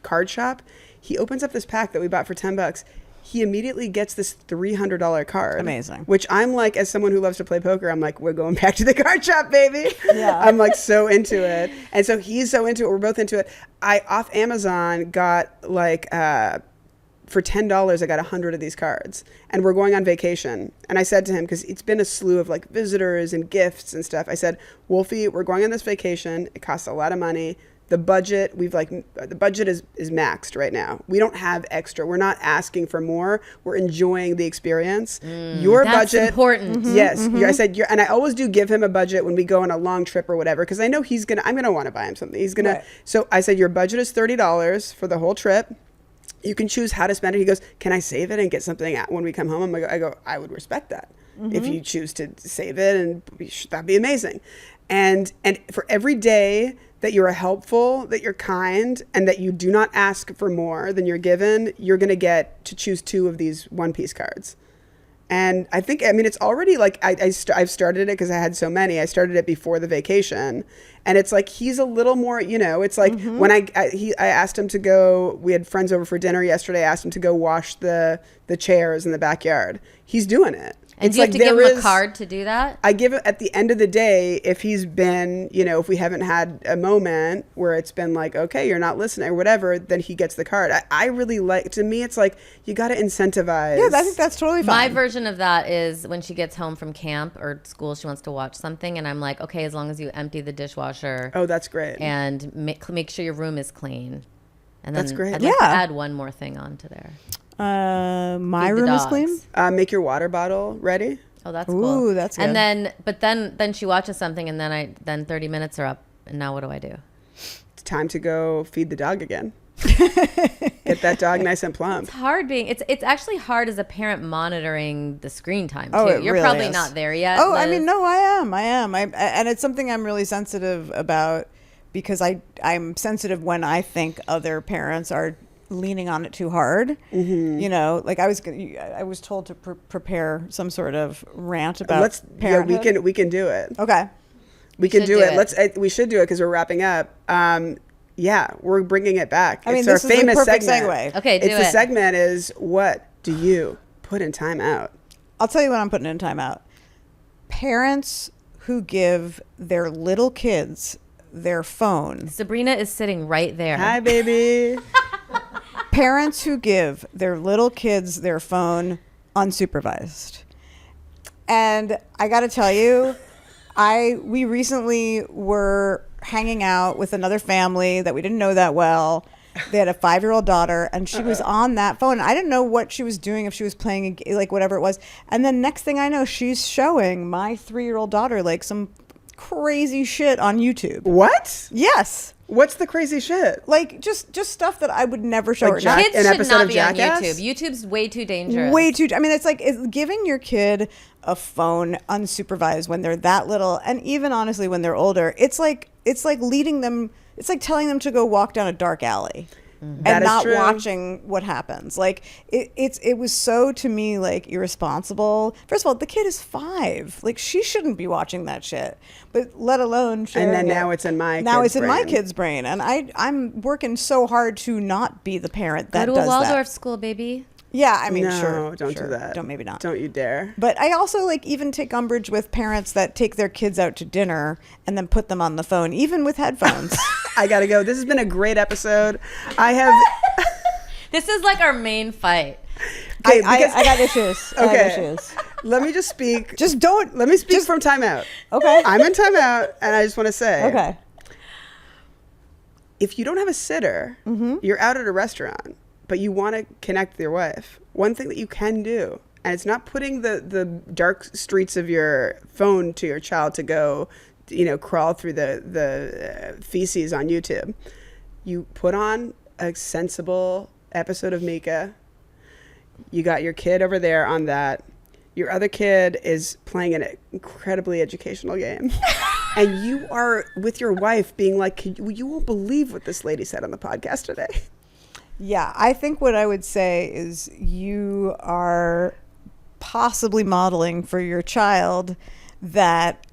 card shop. He opens up this pack that we bought for $10. He immediately gets this $300 card. Amazing. Which I'm like, as someone who loves to play poker, I'm like, we're going back to the card shop, baby. Yeah. I'm like so into it. And so he's so into it. We're both into it. I, off Amazon, got like, for $10, I got 100 of these cards. And we're going on vacation. And I said to him, because it's been a slew of like visitors and gifts and stuff. I said, Wolfie, we're going on this vacation. It costs a lot of money. The budget, the budget is maxed right now. We don't have extra. We're not asking for more. We're enjoying the experience. Your that's budget. Important. Mm-hmm, yes. Mm-hmm. I said, and I always do give him a budget when we go on a long trip or whatever, because I know I'm going to want to buy him something. He's going to, So I said, your budget is $30 for the whole trip. You can choose how to spend it. He goes, can I save it and get something when we come home? I go, I would respect that. if you choose to save it, and that'd be amazing. And for every day that you're helpful, that you're kind, and that you do not ask for more than you're given, you're going to get to choose 2 of these One Piece cards. And I mean, it's already like, I've started it because I had so many. I started it before the vacation. And it's like, he's a little more, it's like when I asked him to go, we had friends over for dinner yesterday. I asked him to go wash the chairs in the backyard. He's doing it. And it's do you have to give him a card to do that? I give it at the end of the day, if he's been, if we haven't had a moment where it's been like, okay, you're not listening or whatever, then he gets the card. I really to me, it's like, you got to incentivize. Yeah, I think that's totally fine. My version of that is when she gets home from camp or school, she wants to watch something. And I'm like, okay, as long as you empty the dishwasher. Oh, that's great. And make sure your room is clean. And then that's great. I'd like to add one more thing onto there. My room is clean. Make your water bottle ready. Oh, that's cool. Ooh, that's good. And then she watches something, and then 30 minutes are up, and now what do I do? It's time to go feed the dog again. Get that dog nice and plump. It's hard it's actually hard as a parent monitoring the screen time too. Oh, it You're really probably is. not there yet. Oh, Liz. I mean, no, I am, and it's something I'm really sensitive about because I'm sensitive when I think other parents are leaning on it too hard. Like I was told to prepare some sort of rant about parenthood. Yeah, we can do it. Okay, we can do it. We should do it because we're wrapping up. Yeah, we're bringing it back. I mean, it's this our is famous a perfect segment. segue. Okay, do The segment is, what do you put in timeout? I'll tell you what I'm putting in timeout. Parents who give their little kids their phone. Sabrina is sitting right there. Hi, baby. Parents who give their little kids their phone unsupervised. And I got to tell you, we recently were hanging out with another family that we didn't know that well. They had a 5-year-old daughter, and she was on that phone. I didn't know what she was doing, if she was playing, like, whatever it was. And then next thing I know, she's showing my 3-year-old daughter, like, some crazy shit on YouTube. What? Yes. What's the crazy shit? Like, just stuff that I would never show her. Kids an should episode not of be on Jackass? YouTube. YouTube's way too dangerous. I mean, it's giving your kid a phone unsupervised when they're that little, and even honestly when they're older. It's like leading them. It's like telling them to go walk down a dark alley. And not true. watching what happens. Like it was so, to me, like, irresponsible. First of all, the kid is 5. Like, she shouldn't be watching that shit. But let alone sharing And then it. now it's in my now kid's it's in my brain. kid's brain, and I'm working so hard to not be the parent that Go to a does Waldorf that. school, baby. Yeah, I mean, No, sure. don't sure. do that. Maybe not. Don't you dare. But I also, like, even take umbrage with parents that take their kids out to dinner and then put them on the phone, even with headphones. I gotta go. This has been a great episode. I have. This is like our main fight. Okay, I got issues. I got issues. Let me just speak. Just don't. Let me speak from timeout. Okay. I'm in timeout, and I just want to say. Okay. If you don't have a sitter, you're out at a restaurant, but you want to connect with your wife, one thing that you can do, and it's not putting the dark streets of your phone to your child to go, crawl through the feces on YouTube. You put on a sensible episode of Mika. You got your kid over there on that. Your other kid is playing an incredibly educational game. And you are with your wife being like, you won't believe what this lady said on the podcast today. Yeah, I think what I would say is you are possibly modeling for your child that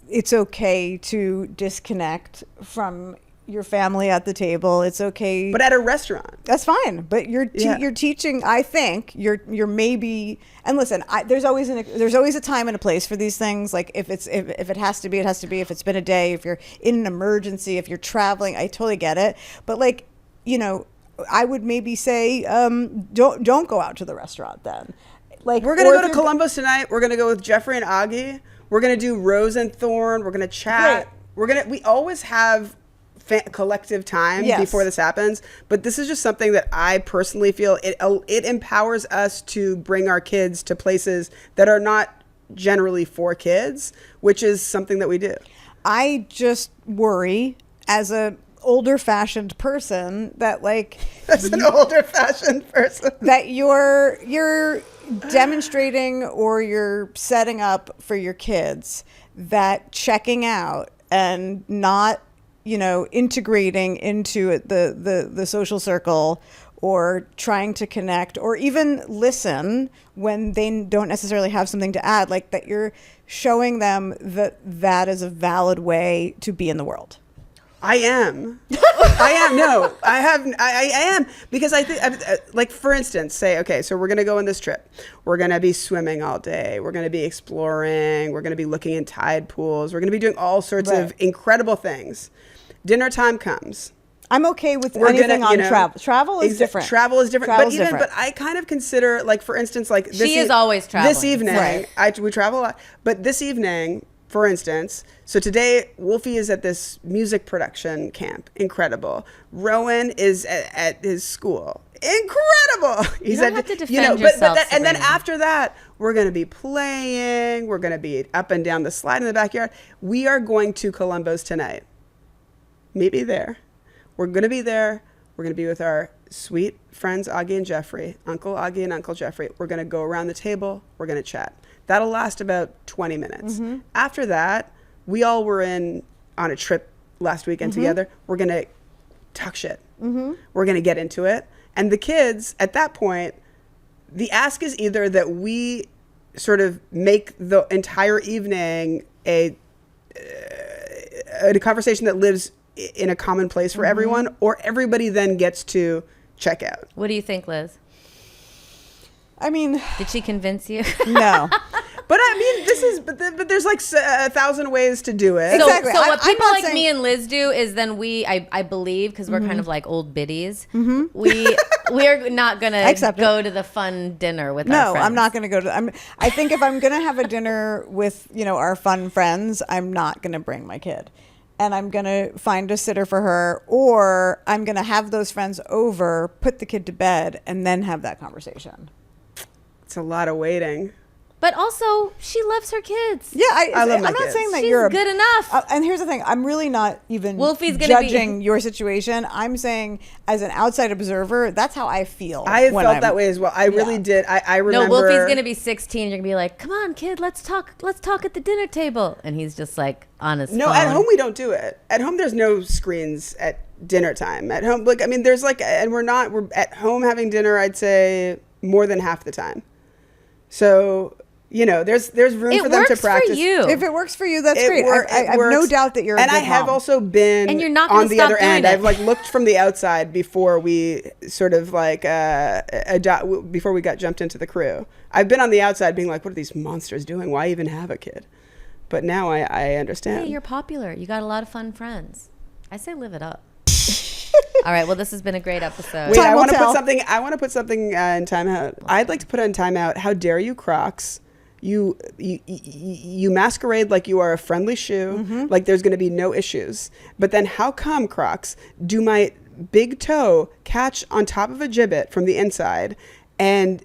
it's okay to disconnect from your family at the table. It's okay, but at a restaurant, that's fine. But you're teaching. I think you're maybe. And listen, there's always a time and a place for these things. Like if it has to be, it has to be. If it's been a day, if you're in an emergency, if you're traveling, I totally get it. But like, I would maybe say don't go out to the restaurant then. Like, we're gonna go to Columbus tonight. We're gonna go with Jeffrey and Augie. We're gonna do Rose and Thorn. We're gonna chat. Great. We always have collective time before this happens, but this is just something that I personally feel it empowers us to bring our kids to places that are not generally for kids, which is something that we do. I just worry as a older fashioned person that, like, as an older fashioned person, that you're demonstrating or you're setting up for your kids that checking out and not, integrating into the social circle or trying to connect or even listen when they don't necessarily have something to add, like that you're showing them that is a valid way to be in the world. I am. No, I am. Because I think, like, for instance, say, okay, so we're going to go on this trip. We're going to be swimming all day. We're going to be exploring. We're going to be looking in tide pools. We're going to be doing all sorts of incredible things. Dinner time comes. I'm okay with anything on travel. Travel is different. Travel is different. But I kind of consider, like, for instance, like this. She is always traveling. This evening, we travel a lot. But this evening, for instance, so today Wolfie is at this music production camp. Incredible. Rowan is at his school. Incredible. You don't have to defend yourself, and then after that, we're going to be playing. We're going to be up and down the slide in the backyard. We are going to Columbo's tonight. Meet me there. We're going to be there. We're going to be with our sweet friends, Augie and Jeffrey, Uncle Augie and Uncle Jeffrey. We're going to go around the table. We're going to chat. That'll last about 20 minutes. Mm-hmm. After that, we all were on a trip last weekend together. We're going to talk shit. Mm-hmm. We're going to get into it. And the kids, at that point, the ask is either that we sort of make the entire evening a conversation that lives in a common place for everyone, or everybody then gets to check out. What do you think, Liz? I mean, did she convince you? No. But I mean, but there's like 1,000 ways to do it. Exactly. So what people like me and Liz do is then I believe, because we're kind of like old biddies, we're not going to go to the fun dinner with our friends. No, I'm not going to go to I think if I'm going to have a dinner with, our fun friends, I'm not going to bring my kid. And I'm going to find a sitter for her, or I'm going to have those friends over, put the kid to bed, and then have that conversation. It's a lot of waiting. But also, she loves her kids. Yeah, I love my kids. I'm not saying that She's you're good enough. And here's the thing: I'm really not even Wolfie's judging your situation. I'm saying, as an outside observer, that's how I feel. I felt that way as well. I really did. I remember. No, Wolfie's gonna be 16. You're gonna be like, "Come on, kid, let's talk. Let's talk at the dinner table." And he's just like on his phone. At home we don't do it. At home there's no screens at dinner time. At home, there's and we're at home having dinner. I'd say more than half the time. So. There's room for them to practice. For you. If it works for you, that's great. I have no doubt that you're a good mom. And I have also been and you're not on the other end. It. I've looked from the outside before we sort of before we got jumped into the crew. I've been on the outside being like, what are these monsters doing? Why even have a kid? But now I understand. Hey, you're popular. You got a lot of fun friends. I say live it up. All right. Well, this has been a great episode. Wait, I want to put something. I want to put something in timeout. I'd like to put on timeout. How dare you, Crocs? You masquerade like you are a friendly shoe, like there's going to be no issues. But then how come, Crocs, do my big toe catch on top of a gibbet from the inside and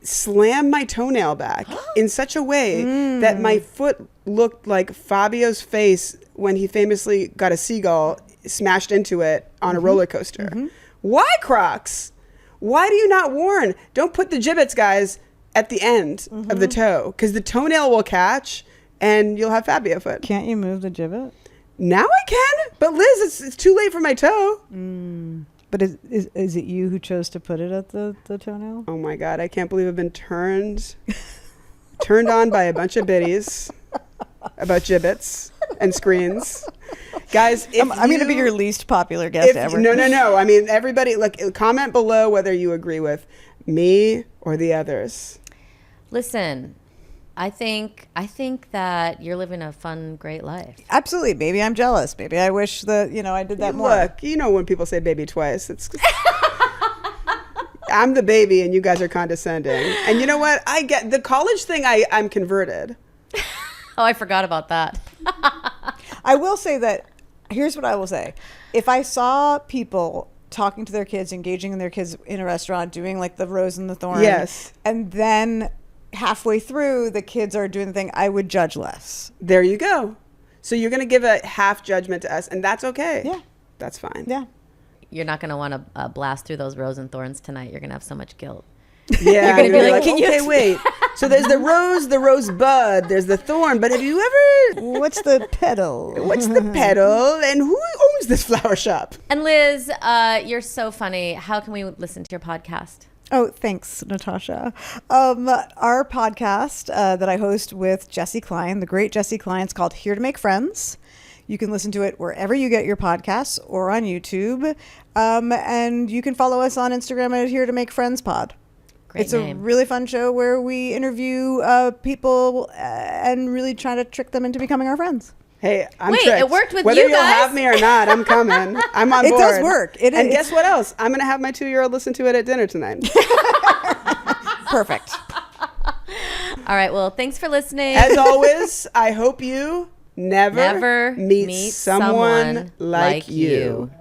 slam my toenail back in such a way that my foot looked like Fabio's face when he famously got a seagull smashed into it on a roller coaster? Why, Crocs? Why do you not warn? Don't put the gibbets, guys, at the end of the toe, because the toenail will catch and you'll have Fabio foot. Can't you move the gibbet? Now I can, but Liz, it's too late for my toe. But is it you who chose to put it at the toenail? Oh my God, I can't believe I've been turned on by a bunch of biddies about gibbets and screens. Guys, I'm going to be your least popular guest ever. No. I mean, everybody, comment below whether you agree with me or the others. Listen, I think that you're living a fun, great life. Absolutely. Maybe I'm jealous. Maybe I wish that, I did that more. Look, when people say baby twice, it's I'm the baby and you guys are condescending. And you know what? I get the college thing. I'm converted. Oh, I forgot about that. I will say that, here's what I will say. If I saw people talking to their kids, engaging in their kids in a restaurant, doing the rose and the thorn. Yes. And then halfway through, the kids are doing the thing, I would judge less. There you go. So you're going to give a half judgment to us, and that's okay. Yeah. That's fine. Yeah. You're not going to want to blast through those rose and thorns tonight. You're going to have so much guilt. Yeah, You're gonna be like, can okay, wait. So there's the rosebud, there's the thorn, but have you ever... What's the petal? What's the petal, and who owns this flower shop? And Liz, you're so funny. How can we listen to your podcast? Oh, thanks, Natasha. Our podcast that I host with Jessie Klein, the great Jessie Klein, is called Here to Make Friends. You can listen to it wherever you get your podcasts or on YouTube. And you can follow us on Instagram at Here to Make Friends Pod. Great name. A really fun show where we interview people and really try to trick them into becoming our friends. Hey, I'm Wait, tricked. it worked with Whether you guys? you'll have me or not, I'm coming. I'm on board. It does work. And guess what else? I'm going to have my 2-year-old listen to it at dinner tonight. Perfect. All right. Well, thanks for listening. As always, I hope you never meet someone like you.